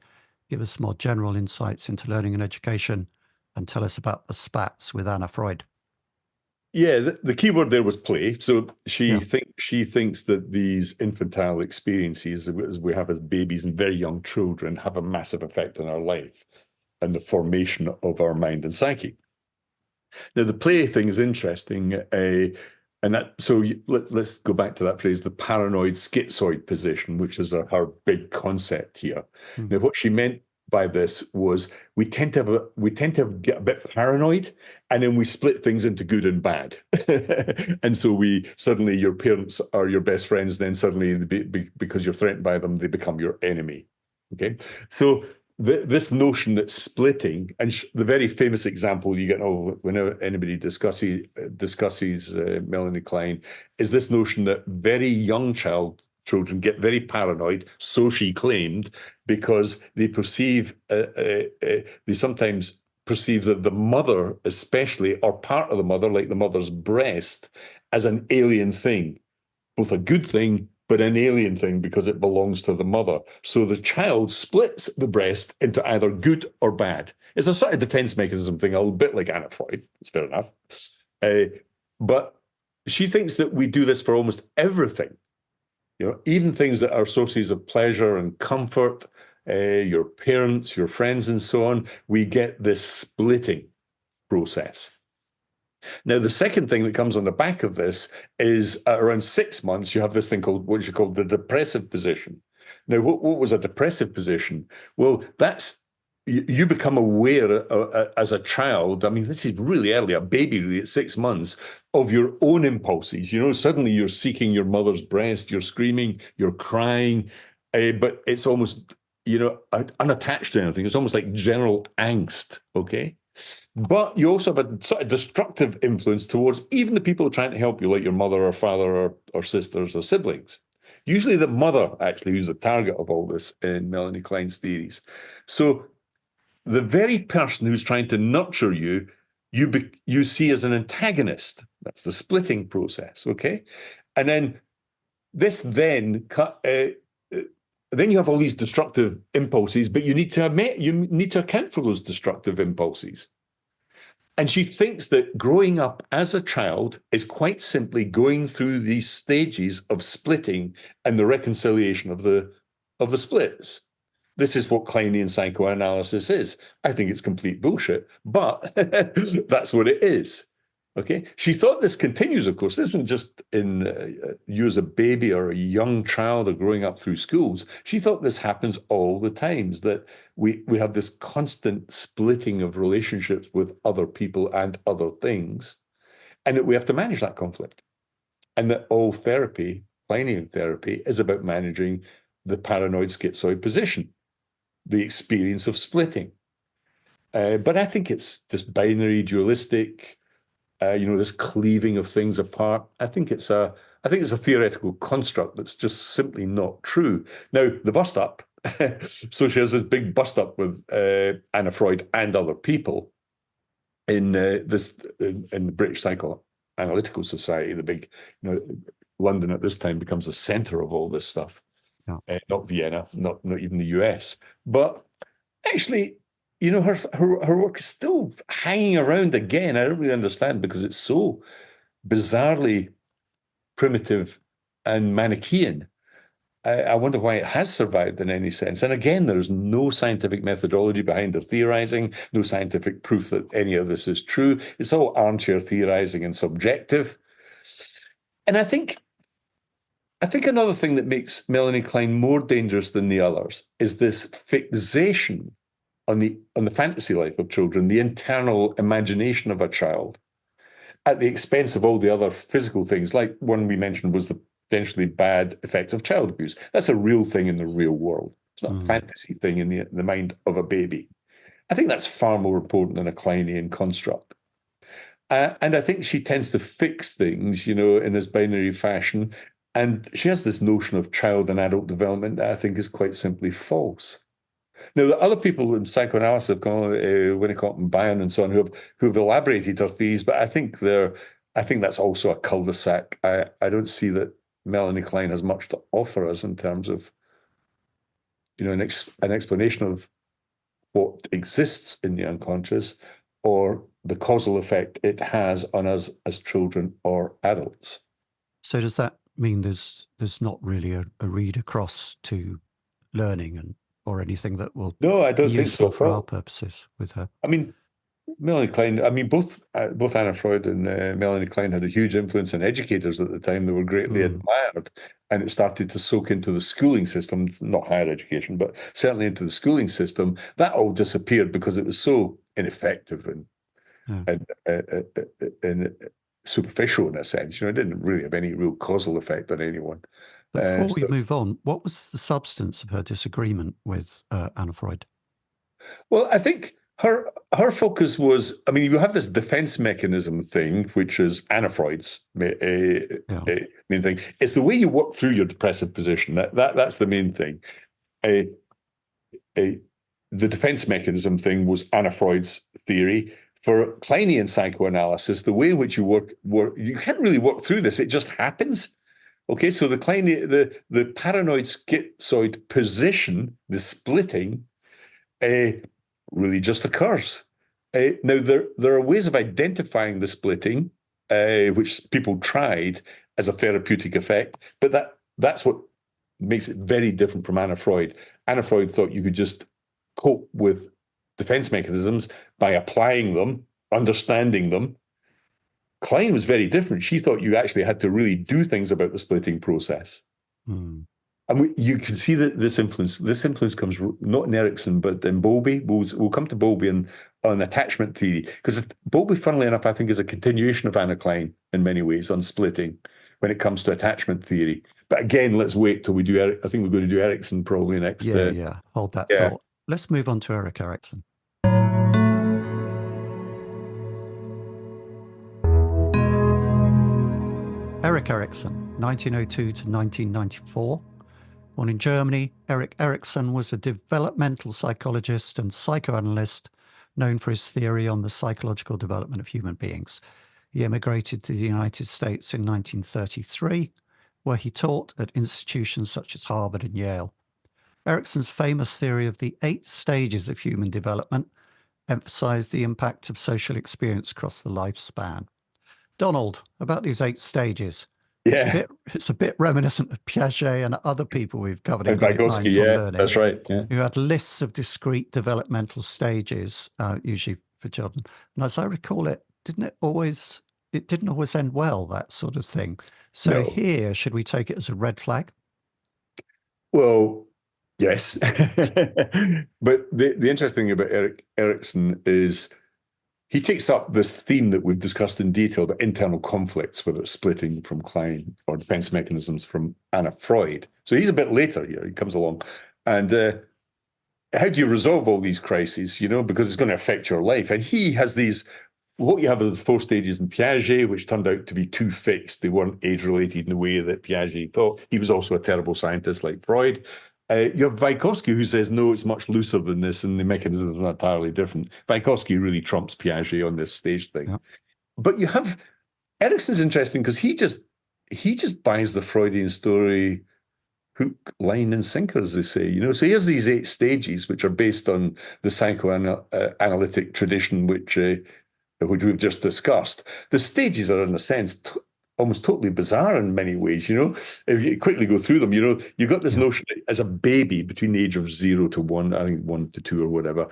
give us more general insights into learning and education, and tell us about the spats with Anna Freud? Yeah, the key word there was play. So she thinks that these infantile experiences as we have as babies and very young children have a massive effect on our life and the formation of our mind and psyche. Now, the play thing is interesting, let's go back to that phrase, the paranoid schizoid position, which is her big concept here. Mm. Now, what she meant by this was we tend to get a bit paranoid, and then we split things into good and bad. And so suddenly your parents are your best friends, then suddenly because you're threatened by them, they become your enemy. Okay, so this notion that splitting, and the very famous example you get whenever anybody discusses Melanie Klein, is this notion that very young children get very paranoid, so she claimed, because they sometimes perceive that the mother, especially, or part of the mother, like the mother's breast, as an alien thing, both a good thing, but an alien thing because it belongs to the mother. So the child splits the breast into either good or bad. It's a sort of defense mechanism thing, a little bit like Anna Freud. It's fair enough. But she thinks that we do this for almost everything. Even things that are sources of pleasure and comfort, your parents, your friends, and so on, we get this splitting process. Now, the second thing that comes on the back of this is around 6 months, you have this thing called what you call the depressive position. Now, what was a depressive position? Well, that's you become aware as a child. I mean, this is really early, a baby really at 6 months, of your own impulses. Suddenly you're seeking your mother's breast, you're screaming, you're crying, but it's almost, unattached to anything. It's almost like general angst, okay? But you also have a sort of destructive influence towards even the people trying to help you, like your mother or father or sisters or siblings. Usually the mother, actually, who's the target of all this in Melanie Klein's theories. So the very person who's trying to nurture you, you see as an antagonist. That's the splitting process, okay? And then then you have all these destructive impulses, but you need to account for those destructive impulses. And she thinks that growing up as a child is quite simply going through these stages of splitting and the reconciliation of the splits. this is what Kleinian psychoanalysis is. I think it's complete bullshit, but that's what it is. Okay. She thought this continues, of course. This isn't just in you as a baby or a young child or growing up through schools. She thought this happens all the times, that we have this constant splitting of relationships with other people and other things, and that we have to manage that conflict. And that all therapy, Kleinian therapy, is about managing the paranoid schizoid position, the experience of splitting. But I think it's this binary, dualistic, this cleaving of things apart. I think it's a theoretical construct that's just simply not true. Now, the bust up, so she has this big bust up with Anna Freud and other people in the British Psychoanalytical Society, the big, London at this time becomes the center of all this stuff. Yeah. Not Vienna, not even the US, but actually, her work is still hanging around again. I don't really understand, because it's so bizarrely primitive and Manichaean. I wonder why it has survived in any sense. And again, there's no scientific methodology behind the theorizing, no scientific proof that any of this is true. It's all armchair theorizing and subjective. And I think another thing that makes Melanie Klein more dangerous than the others is this fixation on the fantasy life of children, the internal imagination of a child, at the expense of all the other physical things. Like one we mentioned was the potentially bad effects of child abuse. That's a real thing in the real world. It's not a fantasy thing in the mind of a baby. I think that's far more important than a Kleinian construct. And I think she tends to fix things, in this binary fashion. And she has this notion of child and adult development that I think is quite simply false. Now, the other people in psychoanalysis have gone, Winnicott and Bion and so on, who have elaborated her theories, but I think that's also a cul-de-sac. I don't see that Melanie Klein has much to offer us in terms of, an explanation of what exists in the unconscious, or the causal effect it has on us as children or adults. So does that mean there's not really a read across to learning or anything that will be useful for our purposes with her? I mean, Melanie Klein, both Anna Freud and Melanie Klein had a huge influence on educators at the time. They were greatly admired, and it started to soak into the schooling system, not higher education, but certainly into the schooling system. That all disappeared because it was so ineffective and superficial in a sense. It didn't really have any real causal effect on anyone. Before we move on, what was the substance of her disagreement with Anna Freud? Well, I think her focus was, you have this defense mechanism thing, which is Anna Freud's main thing. It's the way you work through your depressive position. That's the main thing. The defense mechanism thing was Anna Freud's theory. For Kleinian psychoanalysis, the way in which you work, you can't really work through this. It just happens. Okay, so the paranoid schizoid position, the splitting, really just occurs. Now, there are ways of identifying the splitting, which people tried as a therapeutic effect, but that's what makes it very different from Anna Freud. Anna Freud thought you could just cope with defense mechanisms by applying them, understanding them. Klein was very different. She thought you actually had to really do things about the splitting process. And you can see that this influence comes not in Erikson, but in Bowlby. We'll come to Bowlby on attachment theory, because Bowlby, funnily enough, I think is a continuation of Anna Klein in many ways on splitting when it comes to attachment theory. But again, let's wait till we do I think we're going to do Erikson probably next. Hold that thought. Let's move on to Erikson. Erikson, 1902 to 1994. Born in Germany, Erikson was a developmental psychologist and psychoanalyst known for his theory on the psychological development of human beings. He emigrated to the United States in 1933, where he taught at institutions such as Harvard and Yale. Erikson's famous theory of the 8 stages of human development emphasized the impact of social experience across the lifespan. Donald, about these 8 stages, Yeah. It's a bit reminiscent of Piaget and other people we've covered in And Great Vygotsky, Minds on yeah, Learning, that's right. Yeah. who had lists of discrete developmental stages, usually for children. And as I recall it, it didn't always end well, that sort of thing. So No. here, should we take it as a red flag? Well, yes. But the interesting thing about Erikson is he takes up this theme that we've discussed in detail about internal conflicts, whether it's splitting from Klein or defense mechanisms from Anna Freud. So he's a bit later here. He comes along. And how do you resolve all these crises, because it's going to affect your life? And he has what you have are the 4 stages in Piaget, which turned out to be too fixed. They weren't age-related in the way that Piaget thought. He was also a terrible scientist like Freud. You have Vygotsky, who says, no, it's much looser than this, and the mechanisms are entirely different. Vygotsky really trumps Piaget on this stage thing. Yeah. But you have Erikson's interesting because he just buys the Freudian story hook, line, and sinker, as they say. So he has these 8 stages, which are based on the psychoanalytic tradition, which we've just discussed. The stages are, in a sense, almost totally bizarre in many ways. If you quickly go through them, you've got this notion that as a baby between the age of 0 to 1, I think 1 to 2 or whatever,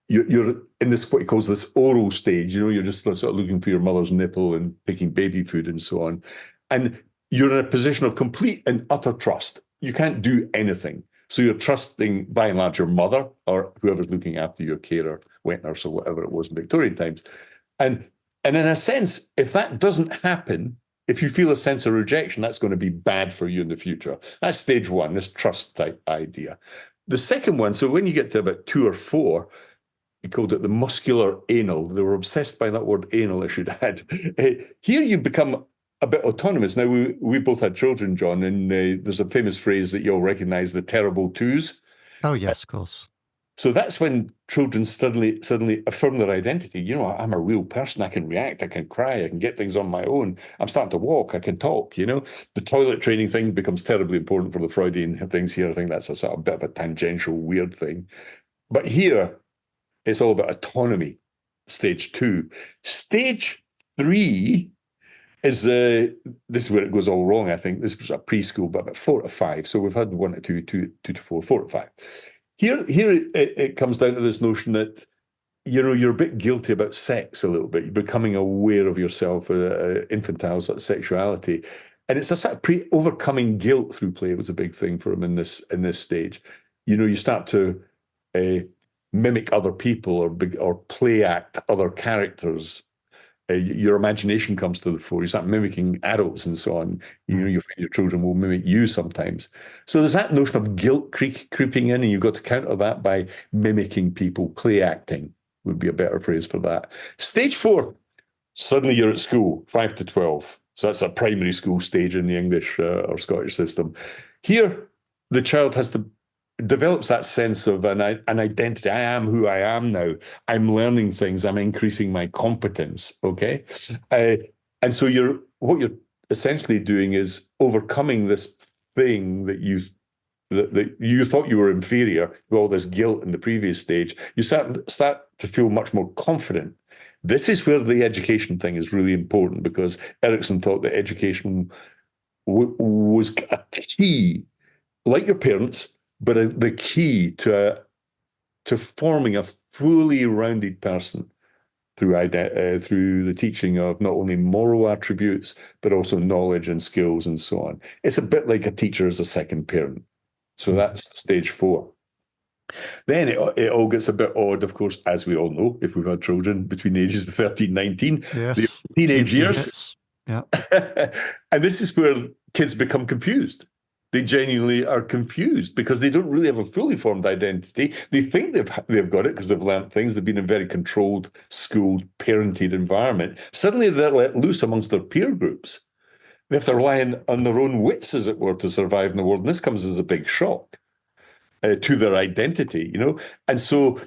you're in this, what he calls this oral stage. You're just sort of looking for your mother's nipple and picking baby food and so on. And you're in a position of complete and utter trust. You can't do anything. So you're trusting, by and large, your mother or whoever's looking after your carer, wet nurse or whatever it was in Victorian times. And in a sense, if that doesn't happen, if you feel a sense of rejection, that's going to be bad for you in the future. That's stage 1, this trust type idea. The second one, so when you get to about 2 or 4, he called it the muscular anal. They were obsessed by that word anal, I should add. Here you become a bit autonomous. Now, we both had children, John, and there's a famous phrase that you'll recognize, the terrible twos. Oh, yes, of course. So that's when children suddenly affirm their identity. I'm a real person. I can react. I can cry. I can get things on my own. I'm starting to walk. I can talk. The toilet training thing becomes terribly important for the Freudian things here. I think that's a sort of bit of a tangential, weird thing. But here, it's all about autonomy, stage 2. Stage 3 is, this is where it goes all wrong, I think. This was a preschool, but about 4 to 5. So we've had 1 to 2, 2 to 4, 4 to 5. Here it comes down to this notion that, you're a bit guilty about sex a little bit. You're becoming aware of yourself, infantile sort of sexuality. And it's a sort of overcoming guilt through play was a big thing for him in this stage. You start to mimic other people or play act other characters. Your imagination comes to the fore. You start mimicking adults and so on. You find your children will mimic you sometimes. So there's that notion of guilt creeping in, and you've got to counter that by mimicking people. Play acting would be a better phrase for that. Stage 4, suddenly you're at school, 5 to 12. So that's a primary school stage in the English or Scottish system. Here, the child develops that sense of an identity. I am who I am now. I'm learning things. I'm increasing my competence. Okay, and so what you're essentially doing is overcoming this thing that you thought you were inferior with all this guilt in the previous stage. You start to feel much more confident. This is where the education thing is really important, because Erikson thought that education was a key, like your parents, but the key to forming a fully rounded person through the teaching of not only moral attributes, but also knowledge and skills and so on. It's a bit like a teacher as a second parent. So that's stage 4. Then it all gets a bit odd, of course, as we all know, if we've had children between the ages of 13, 19, yes, the teenage years. Yeah. And this is where kids become confused. They genuinely are confused because they don't really have a fully formed identity. They think they've got it because they've learned things. They've been in a very controlled, schooled, parented environment. Suddenly they're let loose amongst their peer groups. They have to rely on their own wits, as it were, to survive in the world. And this comes as a big shock to their identity, And so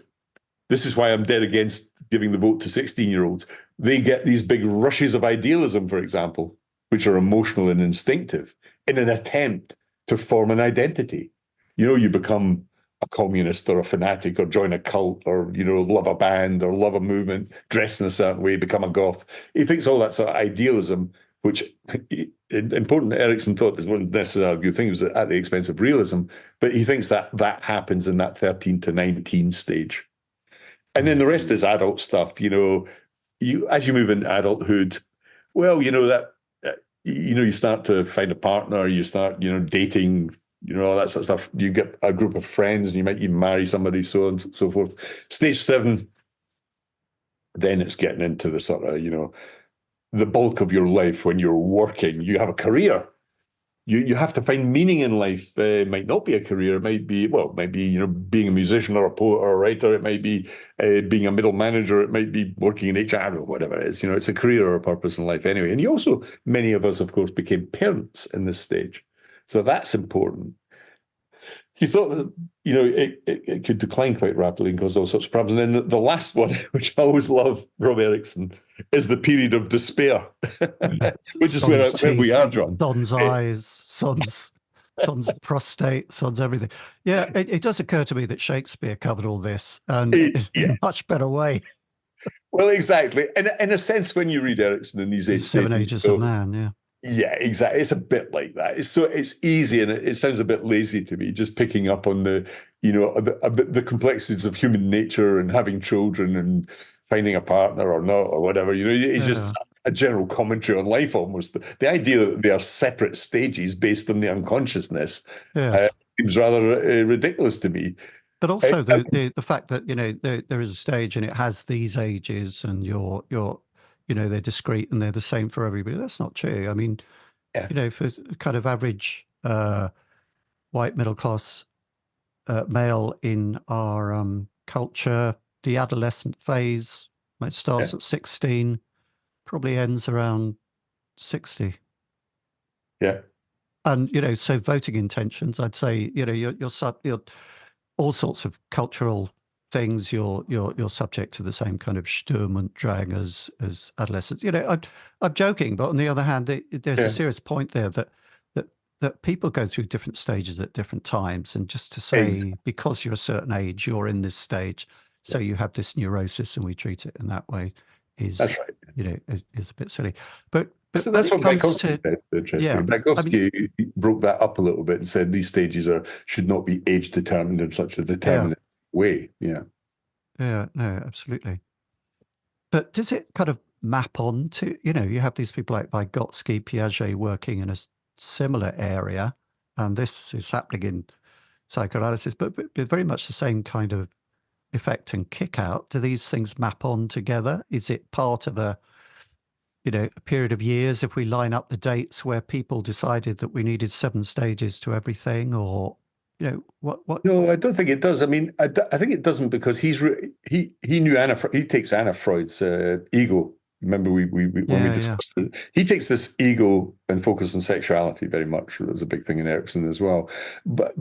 this is why I'm dead against giving the vote to 16-year-olds. They get these big rushes of idealism, for example, which are emotional and instinctive, in an attempt to form an identity. You become a communist or a fanatic or join a cult or, love a band or love a movement, dress in a certain way, become a goth. He thinks all that sort of idealism which important. Erikson thought this wasn't necessarily a good thing. It was at the expense of realism, but he thinks that happens in that 13 to 19 stage. And then the rest is adult stuff. As you move into adulthood, well, you start to find a partner, you start, dating, all that sort of stuff. You get a group of friends and you might even marry somebody, so on and so forth. Stage 7, then it's getting into the sort of, the bulk of your life when you're working. You have a career. You have to find meaning in life. It might not be a career. It might be, being a musician or a poet or a writer. It might be being a middle manager. It might be working in HR or whatever it is. It's a career or a purpose in life anyway. And many of us, of course, became parents in this stage. So that's important. He thought that, it could decline quite rapidly and cause all sorts of problems. And then the last one, which I always love from Erikson, is the period of despair, which is where we are, John. Son's eyes, son's prostate, son's everything. Yeah, it does occur to me that Shakespeare covered all this in a much better way. Well, exactly. And in a sense, when you read Erikson in these 7 Ages of Man, yeah. Yeah, exactly. It's a bit like that. It's easy, and it sounds a bit lazy to me, just picking up on the complexities of human nature and having children and finding a partner or not or whatever. It's just a general commentary on life almost. The idea that they are separate stages based on the unconsciousness seems rather ridiculous to me. But also the fact that there is a stage and it has these ages, and you're they're discrete and they're the same for everybody. That's not true. I mean, for kind of average white middle class male in our culture, the adolescent phase, it starts at 16, probably ends around 60. Yeah. And so voting intentions, I'd say, you're all sorts of cultural things. You're subject to the same kind of Sturm und Drang as adolescents. I'm joking, but on the other hand, there's a serious point there that people go through different stages at different times, and just to say because you're a certain age, you're in this stage, so you have this neurosis, and we treat it in that way is that's right. Is a bit silly. But so that's what Vygotsky said. Interesting. Vygotsky broke that up a little bit and said these stages should not be age determined in such a determinate way. Yeah, no, absolutely. But does it kind of map on to, you have these people like Vygotsky, Piaget working in a similar area, and this is happening in psychoanalysis, but very much the same kind of effect and kick out. Do these things map on together? Is it part of a period of years, if we line up the dates where people decided that we needed 7 stages to everything, or what? No, I don't think it does. I mean, I think it doesn't, because he knew he takes Anna Freud's ego. Remember when we discussed it, he takes this ego and focus on sexuality very much. It was a big thing in Erikson as well, but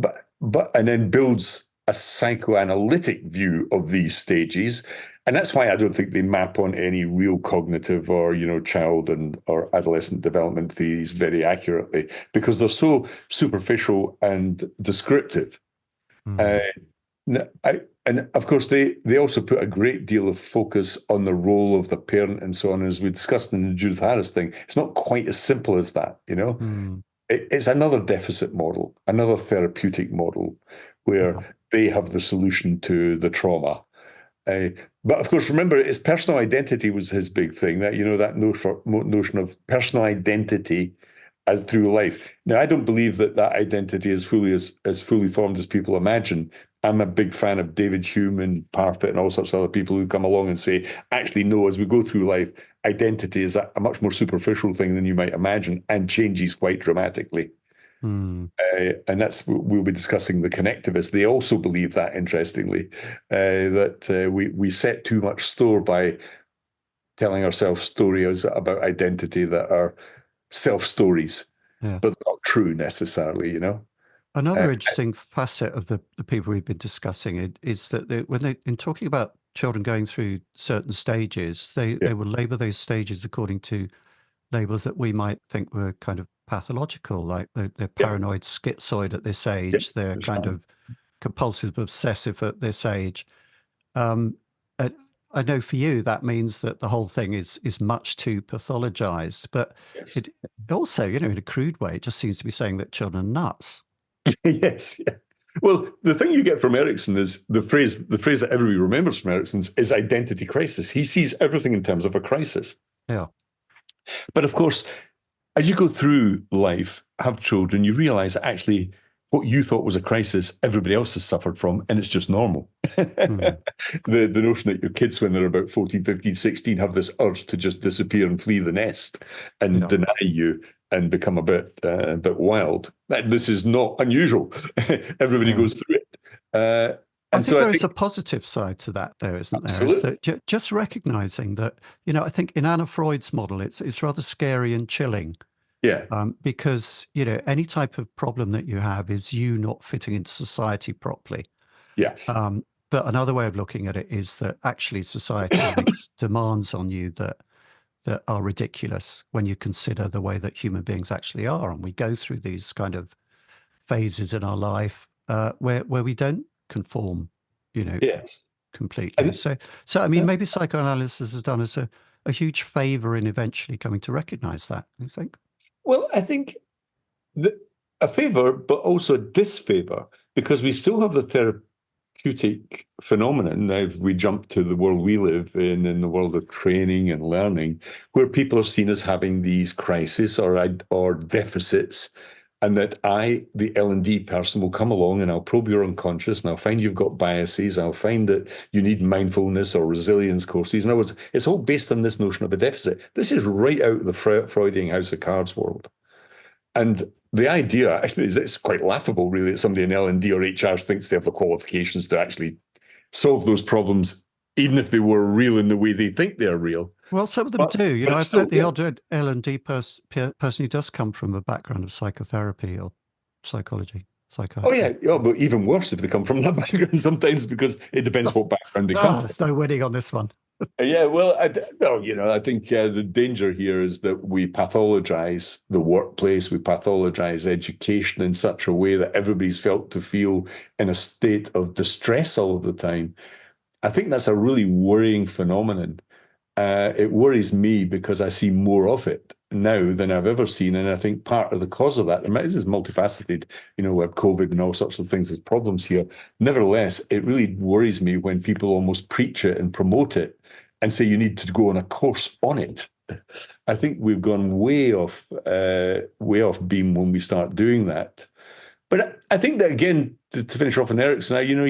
and then builds a psychoanalytic view of these stages. And that's why I don't think they map on any real cognitive or, child or adolescent development theories very accurately, because they're so superficial and descriptive. And of course, they also put a great deal of focus on the role of the parent and so on. As we discussed in the Judith Harris thing, it's not quite as simple as that, It's another deficit model, another therapeutic model, where they have the solution to the trauma. But of course, remember, his personal identity was his big thing. That that notion of personal identity through life. Now, I don't believe that identity is as fully formed as people imagine. I'm a big fan of David Hume and Parfit and all sorts of other people who come along and say, actually, no, as we go through life, identity is a much more superficial thing than you might imagine, and changes quite dramatically. And we'll be discussing the connectivists. They also believe that, interestingly, that we set too much store by telling ourselves stories about identity that are self-stories, but not true necessarily, Another interesting facet of the people we've been discussing is that when in talking about children going through certain stages, they will label those stages according to labels that we might think were kind of pathological, like they're paranoid schizoid at this age, they're kind of compulsive obsessive at this age. I know for you that means that the whole thing is much too pathologized, but Yes. it also, you know, in a crude way, it just seems to be saying that children are nuts. Yes. Yeah. Well, the thing you get from Erikson is the phrase that everybody remembers from Erikson's is identity crisis. He sees everything in terms of a crisis. Yeah. But of course, as you go through life, have children, you realize that actually what you thought was a crisis, everybody else has suffered from, and it's just normal. Mm. The notion that your kids, when they're about 14, 15, 16, have this urge to just disappear and flee the nest and Yeah. deny you and become a bit wild. This is not unusual. Everybody goes through it. I think there is a positive side to that, though, isn't there? Absolutely. Is that just recognizing that, you know, I think in Anna Freud's model, it's rather scary and chilling. Yeah. Because, you know, any type of problem that you have is you not fitting into society properly. Yes. But another way of looking at it is that actually society makes demands on you that are ridiculous when you consider the way that human beings actually are. And we go through these kind of phases in our life where we don't conform, you know, Yes. completely. So I mean, maybe psychoanalysis has done us a huge favor in eventually coming to recognize that, you think? Well, I think a favor, but also a disfavor, because we still have the therapeutic phenomenon. Now, if we jump to the world we live in the world of training and learning, where people are seen as having these crises or deficits, and that the L&D person, will come along and I'll probe your unconscious and I'll find you've got biases. I'll find that you need mindfulness or resilience courses. In other words, it's all based on this notion of a deficit. This is right out of the Freudian House of Cards world. And the idea is it's quite laughable, really, that somebody in L&D or HR thinks they have the qualifications to actually solve those problems, even if they were real in the way they think they're real. Well, some of them do. You know, I've met the odd L&D person who does come from a background of psychotherapy or psychology, psychiatry. Oh, yeah. But even worse if they come from that background sometimes, because it depends what background they come from. There's no winning on this one. Yeah, well, I think the danger here is that we pathologize the workplace, we pathologize education in such a way that everybody's felt to feel in a state of distress all of the time. I think that's a really worrying phenomenon. It worries me because I see more of it now than I've ever seen. And I think part of the cause of that, and this is multifaceted, you know, we have COVID and all sorts of things as problems here. Nevertheless, it really worries me when people almost preach it and promote it and say you need to go on a course on it. I think we've gone way off beam when we start doing that. But I think that, again, to finish off on Erikson, you know,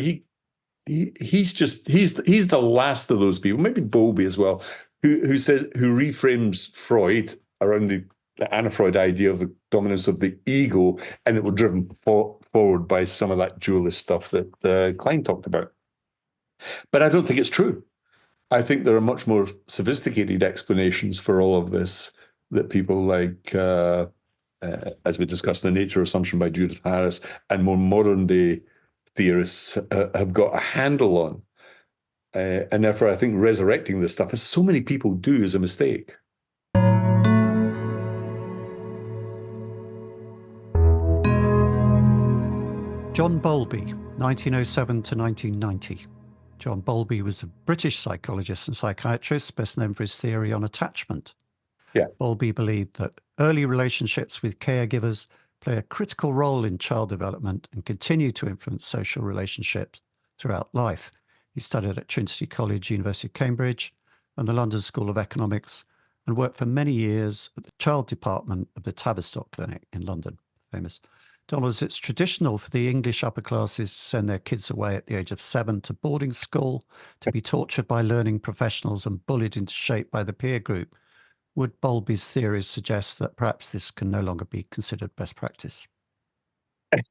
he's the last of those people, maybe Bowlby as well, who reframes Freud around the Anna Freud idea of the dominance of the ego, and it was driven forward by some of that dualist stuff that Klein talked about. But I don't think it's true. I think there are much more sophisticated explanations for all of this that people like, as we discussed, the nature assumption by Judith Harris, and more modern day theorists have got a handle on. And therefore, I think resurrecting this stuff, as so many people do, is a mistake. John Bowlby, 1907 to 1990. John Bowlby was a British psychologist and psychiatrist, best known for his theory on attachment. Yeah. Bowlby believed that early relationships with caregivers play a critical role in child development and continue to influence social relationships throughout life. He studied at Trinity College, University of Cambridge, and the London School of Economics, and worked for many years at the child department of the Tavistock Clinic in London, famous. Donald, it's traditional for the English upper classes to send their kids away at the age of 7 to boarding school, to be tortured by learning professionals and bullied into shape by the peer group. Would Bowlby's theories suggest that perhaps this can no longer be considered best practice?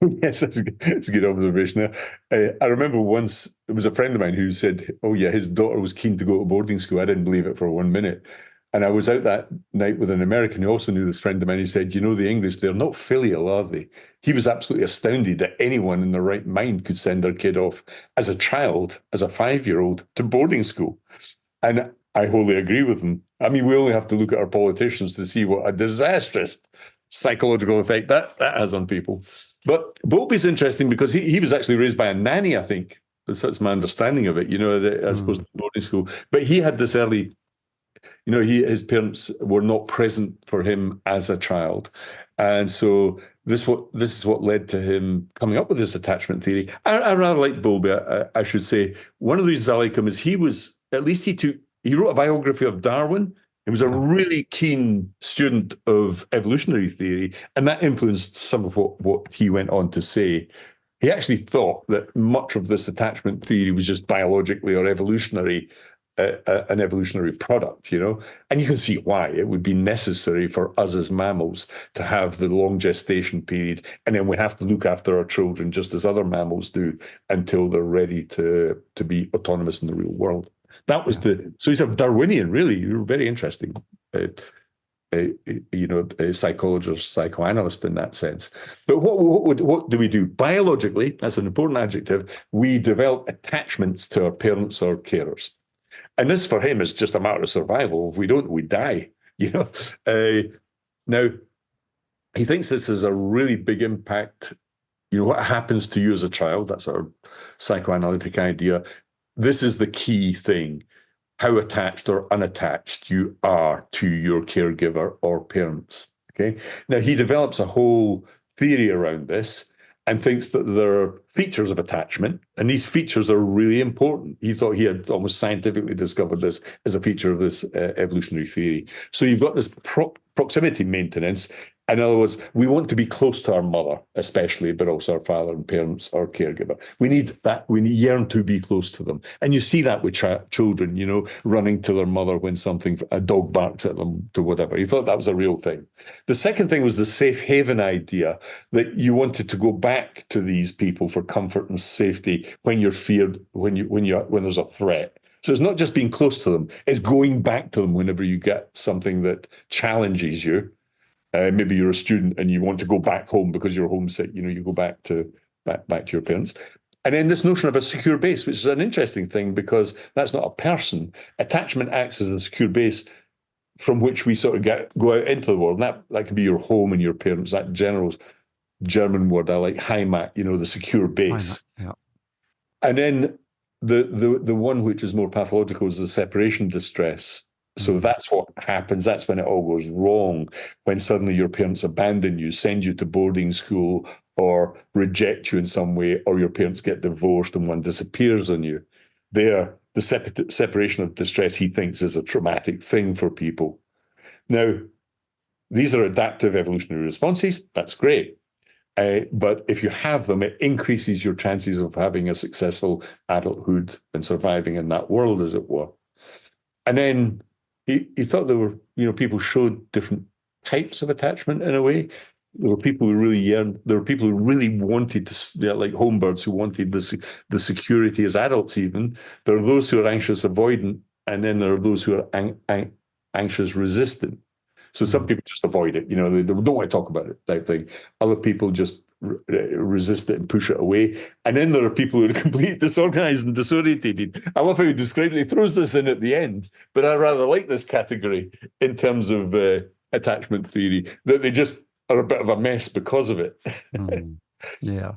Yes, that's a good observation there. I remember once, there was a friend of mine who said, oh yeah, his daughter was keen to go to boarding school. I didn't believe it for 1 minute. And I was out that night with an American who also knew this friend of mine. He said, you know, the English, they're not filial, are they? He was absolutely astounded that anyone in their right mind could send their kid off as a child, as a 5-year-old, to boarding school. And I wholly agree with him. I mean, we only have to look at our politicians to see what a disastrous psychological effect that has on people. But Bowlby's interesting because he was actually raised by a nanny, I think. That's my understanding of it. I suppose boarding school. But he had this early, his parents were not present for him as a child, and so this is what led to him coming up with this attachment theory. I rather like Bowlby. I should say one of the reasons I like him is he wrote a biography of Darwin. He was a really keen student of evolutionary theory, and that influenced some of what he went on to say. He actually thought that much of this attachment theory was just biologically or evolutionary, an evolutionary product, and you can see why it would be necessary for us as mammals to have the long gestation period, and then we have to look after our children just as other mammals do until they're ready to be autonomous in the real world. That was so he's a Darwinian, really. Very interesting. A psychologist, psychoanalyst in that sense. But what do we do? Biologically, that's an important adjective, we develop attachments to our parents or carers. And this for him is just a matter of survival. If we don't, we die, Now, he thinks this is a really big impact. What happens to you as a child, that's our psychoanalytic idea. This is the key thing. How attached or unattached you are to your caregiver or parents. Okay. Now he develops a whole theory around this and thinks that there are features of attachment, and these features are really important. He thought he had almost scientifically discovered this as a feature of this evolutionary theory. So you've got this proximity maintenance. In other words, we want to be close to our mother, especially, but also our father and parents or caregiver. We need that. We yearn to be close to them. And you see that with children, running to their mother when a dog barks at them to whatever. He thought that was a real thing. The second thing was the safe haven idea, that you wanted to go back to these people for comfort and safety when you're feared, when there's a threat. So it's not just being close to them, it's going back to them whenever you get something that challenges you. Maybe you're a student and you want to go back home because you're homesick. You go back to your parents. And then this notion of a secure base, which is an interesting thing because that's not a person. Attachment acts as a secure base from which we sort of go out into the world. And that can be your home and your parents. That general German word I like, Heimat, the secure base. Yeah. And then the one which is more pathological is the separation distress. So that's what happens. That's when it all goes wrong, when suddenly your parents abandon you, send you to boarding school, or reject you in some way, or your parents get divorced and one disappears on you. The separation of distress, he thinks, is a traumatic thing for people. Now, these are adaptive evolutionary responses. That's great. But if you have them, it increases your chances of having a successful adulthood and surviving in that world, as it were. And then he thought there were, people showed different types of attachment in a way. There were people who really yearned. There were people who really wanted to, they're like homebirds who wanted the security as adults even. There are those who are anxious avoidant, and then there are those who are anxious resistant. So some people just avoid it, they don't want to talk about it type thing. Other people just resist it and push it away. And then there are people who are completely disorganized and disorientated. I love how he described it. He throws this in at the end, but I rather like this category in terms of attachment theory, that they just are a bit of a mess because of it. Yeah.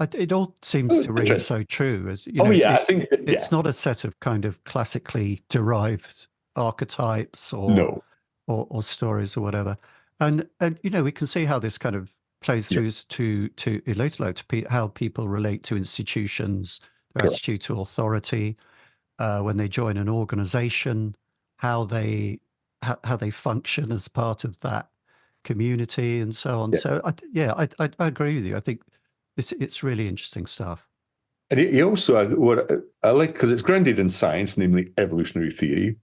It all seems to ring so true. As I think it's not a set of kind of classically derived archetypes or stories or whatever. And we can see how this kind of plays through to how people relate to institutions, their attitude to authority, when they join an organization, how they function as part of that community and so on. So I agree with you. I think it's really interesting stuff. And he also, what I like, because it's grounded in science, namely evolutionary theory,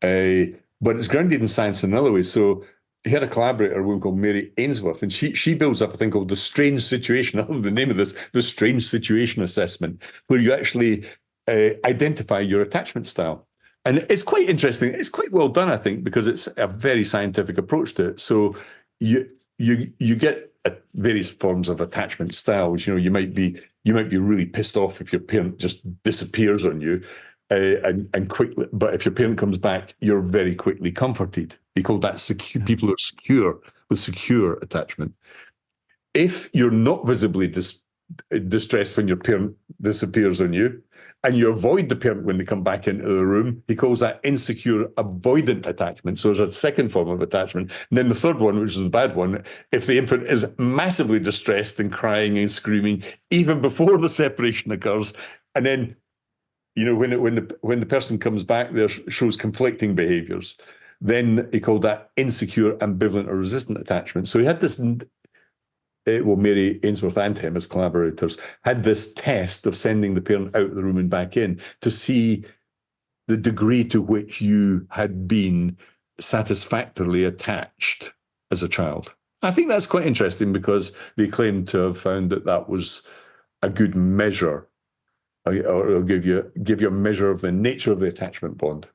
but it's grounded in science in another way. So he had a collaborator, a woman called Mary Ainsworth, and she builds up a thing called the strange situation. I love the name of this, the strange situation assessment, where you actually identify your attachment style. And it's quite interesting. It's quite well done, I think, because it's a very scientific approach to it. So you get various forms of attachment style, which, you might be really pissed off if your parent just disappears on you. And quickly, but if your parent comes back, you're very quickly comforted. He called that secure. People who are secure with secure attachment. If you're not visibly distressed when your parent disappears on you, and you avoid the parent when they come back into the room. He calls that insecure avoidant attachment. So there's a second form of attachment. And then the third one, which is the bad one, if the infant is massively distressed and crying and screaming, even before the separation occurs, and then, you know, when the person comes back, there shows conflicting behaviors, then he called that insecure, ambivalent, or resistant attachment. So he had this, well, Mary Ainsworth and him as collaborators had this test of sending the parent out of the room and back in to see the degree to which you had been satisfactorily attached as a child. I think that's quite interesting because they claim to have found that that was a good measure, or give you a measure of the nature of the attachment bond.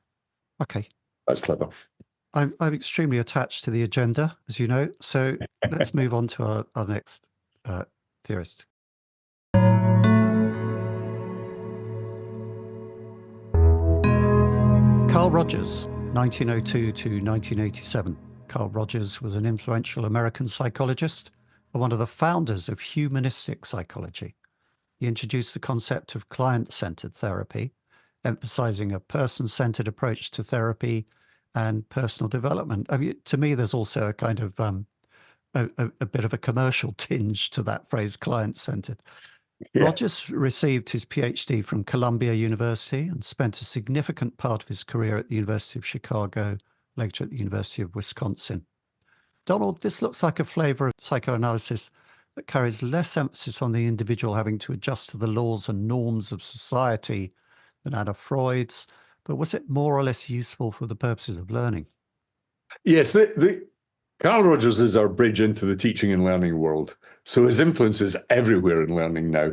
Okay. That's clever. I'm extremely attached to the agenda, as you know. So let's move on to our next theorist. Carl Rogers, 1902 to 1987. Carl Rogers was an influential American psychologist and one of the founders of humanistic psychology. He introduced the concept of client-centered therapy, emphasizing a person-centered approach to therapy and personal development. I mean, to me, there's also a kind of a bit of a commercial tinge to that phrase, client-centered. Yeah. Rogers received his PhD from Columbia University and spent a significant part of his career at the University of Chicago, later at the University of Wisconsin. Donald, this looks like a flavor of psychoanalysis that carries less emphasis on the individual having to adjust to the laws and norms of society than Anna Freud's, but was it more or less useful for the purposes of learning? Yes, Carl Rogers is our bridge into the teaching and learning world. So his influence is everywhere in learning now.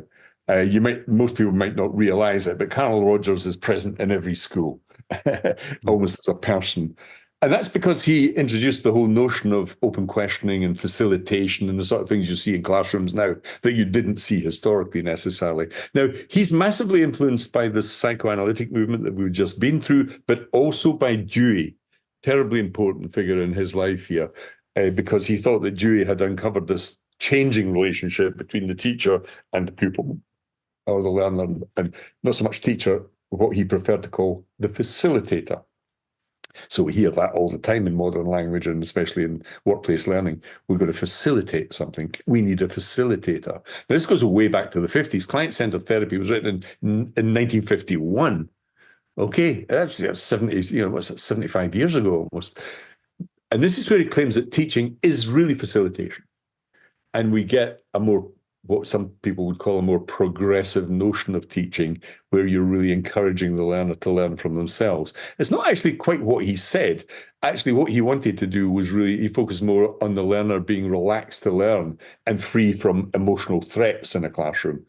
Most people might not realize it, but Carl Rogers is present in every school, almost as a person. And that's because he introduced the whole notion of open questioning and facilitation and the sort of things you see in classrooms now that you didn't see historically necessarily. Now, he's massively influenced by the psychoanalytic movement that we've just been through, but also by Dewey, terribly important figure in his life here, because he thought that Dewey had uncovered this changing relationship between the teacher and the pupil, or the learner, and not so much teacher, what he preferred to call the facilitator. So we hear that all the time in modern language, and especially in workplace learning. We've got to facilitate something. We need a facilitator. Now, this goes way back to the 50s. Client-centered therapy was written in 1951. Okay, that's 75 years ago almost. And this is where he claims that teaching is really facilitation. And we get what some people would call a more progressive notion of teaching, where you're really encouraging the learner to learn from themselves. It's not actually quite what he said. Actually, what he wanted to do was he focused more on the learner being relaxed to learn and free from emotional threats in a classroom,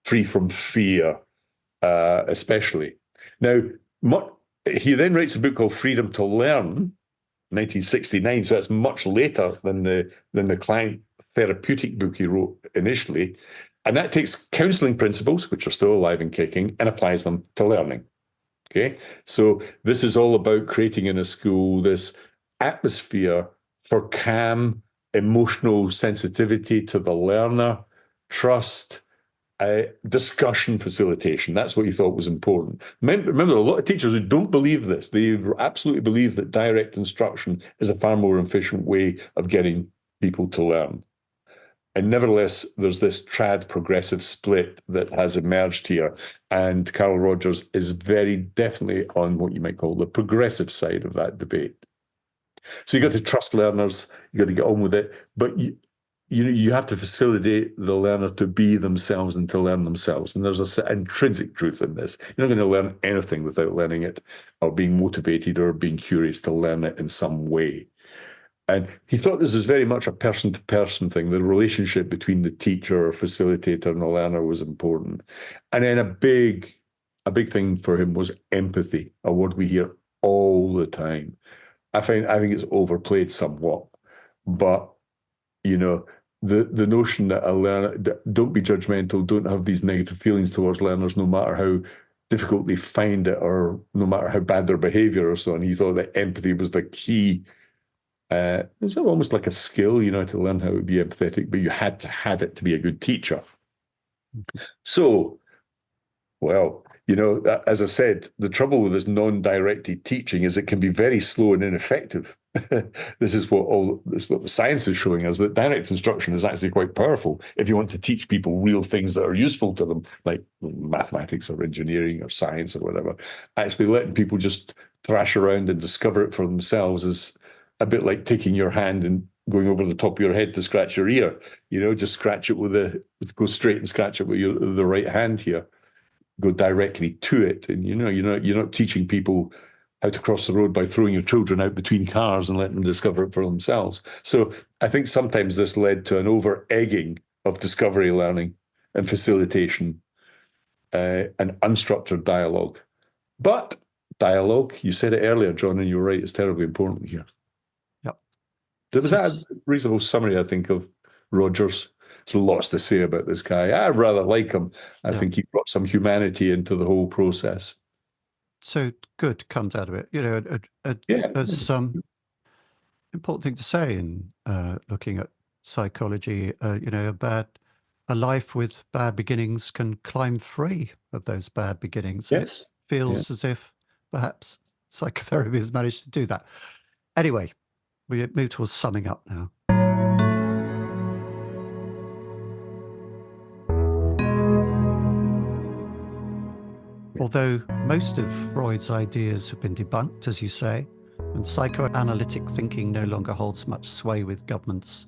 free from fear, especially. Now, he then writes a book called Freedom to Learn, 1969, so that's much later than the client therapeutic book he wrote initially, and that takes counselling principles, which are still alive and kicking, and applies them to learning. Okay, so this is all about creating in a school this atmosphere for calm, emotional sensitivity to the learner, trust, discussion facilitation. That's what he thought was important. Remember, a lot of teachers who don't believe this, they absolutely believe that direct instruction is a far more efficient way of getting people to learn. And nevertheless, there's this trad progressive split that has emerged here. And Carl Rogers is very definitely on what you might call the progressive side of that debate. So you got to trust learners, you got to get on with it, but you have to facilitate the learner to be themselves and to learn themselves. And there's an intrinsic truth in this. You're not going to learn anything without learning it, or being motivated or being curious to learn it in some way. And he thought this was very much a person-to-person thing. The relationship between the teacher or facilitator and the learner was important. And then a big thing for him was empathy, a word we hear all the time. I think it's overplayed somewhat, but the notion that a learner, don't be judgmental, don't have these negative feelings towards learners, no matter how difficult they find it or no matter how bad their behavior or so on. He thought that empathy was the key. It was almost like a skill, to learn how to be empathetic, but you had to have it to be a good teacher. So Well, as I said, the trouble with this non-directed teaching is it can be very slow and ineffective. This is what the science is showing us, that direct instruction is actually quite powerful if you want to teach people real things that are useful to them, like mathematics or engineering or science or whatever. Actually letting people just thrash around and discover it for themselves is a bit like taking your hand and going over the top of your head to scratch your ear. Just scratch it go straight and scratch it with the right hand here. Go directly to it, and you're not teaching people how to cross the road by throwing your children out between cars and letting them discover it for themselves. So I think sometimes this led to an over-egging of discovery learning and facilitation and unstructured dialogue. But dialogue, you said it earlier, John, and you're right, it's terribly important here. Yep. Was that a reasonable summary, I think, of Rogers? There's lots to say about this guy. I rather like him. I think he brought some humanity into the whole process. So good comes out of it. There's some important thing to say in looking at psychology. A life with bad beginnings can climb free of those bad beginnings. Yes. It feels as if perhaps psychotherapy has managed to do that. Anyway, we move towards summing up now. Although most of Freud's ideas have been debunked, as you say, and psychoanalytic thinking no longer holds much sway with governments,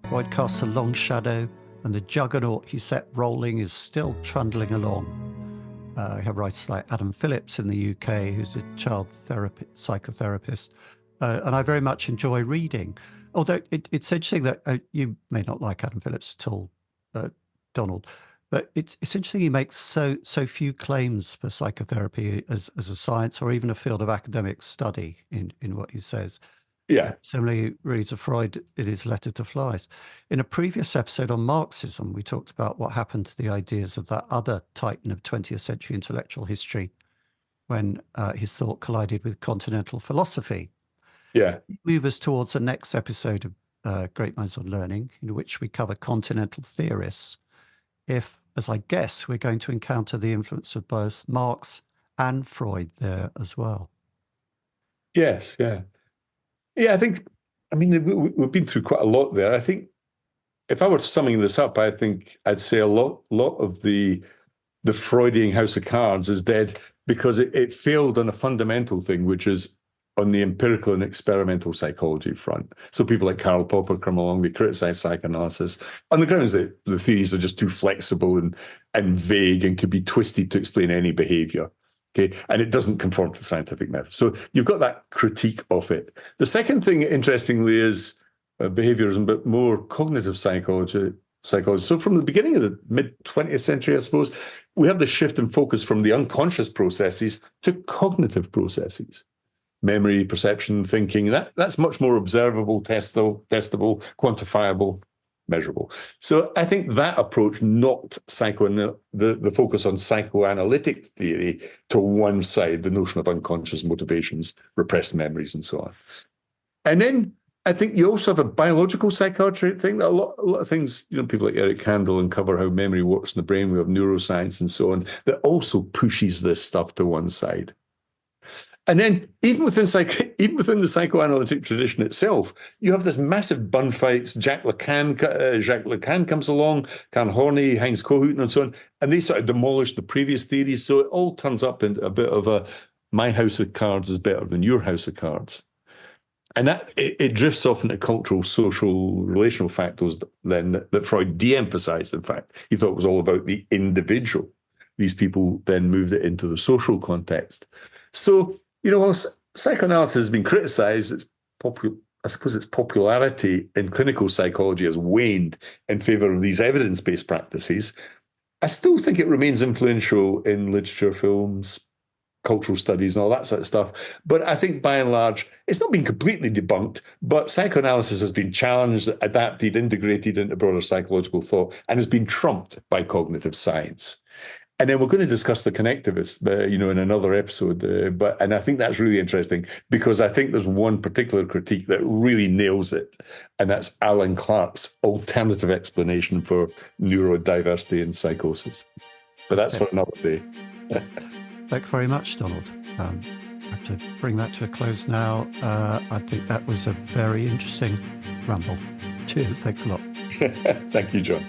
Freud casts a long shadow, and the juggernaut he set rolling is still trundling along. We have writers like Adam Phillips in the UK, who's a child psychotherapist, and I very much enjoy reading. Although it's interesting that you may not like Adam Phillips at all, Donald, but it's interesting he makes so few claims for psychotherapy as a science or even a field of academic study in what he says. Yeah. Similarly, reads of Freud in his Letter to Flies. In a previous episode on Marxism, we talked about what happened to the ideas of that other titan of 20th century intellectual history when his thought collided with continental philosophy. Yeah. Move us towards the next episode of Great Minds on Learning, in which we cover continental theorists, if, as I guess, we're going to encounter the influence of both Marx and Freud there as well. Yes, yeah. Yeah, we've been through quite a lot there. I think if I were summing this up, I think I'd say a lot of the Freudian house of cards is dead because it failed on a fundamental thing, which is on the empirical and experimental psychology front. So people like Karl Popper come along, they criticize psychoanalysis on the grounds that the theories are just too flexible and vague and could be twisted to explain any behavior. Okay, and it doesn't conform to the scientific method. So you've got that critique of it. The second thing, interestingly, is behaviorism, but more cognitive psychology. So from the beginning of the mid-20th century, I suppose, we have the shift in focus from the unconscious processes to cognitive processes. Memory, perception, thinking, that's much more observable, testable, quantifiable, measurable. So I think that approach knocked the focus on psychoanalytic theory to one side, the notion of unconscious motivations, repressed memories, and so on. And then I think you also have a biological psychiatry thing. A lot of things, people like Eric Kandel uncover how memory works in the brain. We have neuroscience and so on that also pushes this stuff to one side. And then even within the psychoanalytic tradition itself, you have this massive bun fights. Jacques Lacan comes along, Karen Horney, Heinz Kohut, and so on, and they sort of demolish the previous theories. So it all turns up into a bit of a my house of cards is better than your house of cards. And that it drifts off into cultural, social, relational factors then that Freud de-emphasized, in fact. He thought it was all about the individual. These people then moved it into the social context. So, while psychoanalysis has been criticized, I suppose its popularity in clinical psychology has waned in favor of these evidence-based practices. I still think it remains influential in literature, films, cultural studies, and all that sort of stuff. But I think by and large, it's not been completely debunked, but psychoanalysis has been challenged, adapted, integrated into broader psychological thought, and has been trumped by cognitive science. And then we're going to discuss the connectivists, in another episode. And I think that's really interesting because I think there's one particular critique that really nails it, and that's Alan Clark's alternative explanation for neurodiversity and psychosis. But that's for another day. Thank you very much, Donald. I have to bring that to a close now. I think that was a very interesting ramble. Cheers. Thanks a lot. Thank you, John.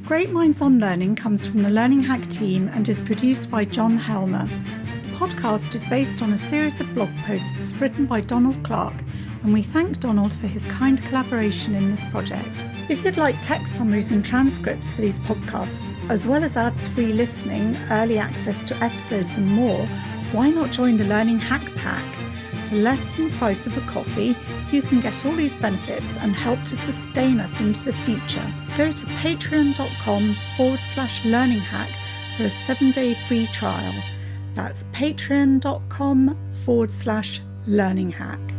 Great Minds on Learning comes from the Learning Hack team and is produced by John Helmer. The podcast is based on a series of blog posts written by Donald Clark, and we thank Donald for his kind collaboration in this project. If you'd like text summaries and transcripts for these podcasts, as well as ads-free listening, early access to episodes and more, why not join the Learning Hack Pack? For less than the price of a coffee, you can get all these benefits and help to sustain us into the future. Go to patreon.com/learninghack for a 7-day free trial. That's patreon.com/learninghack.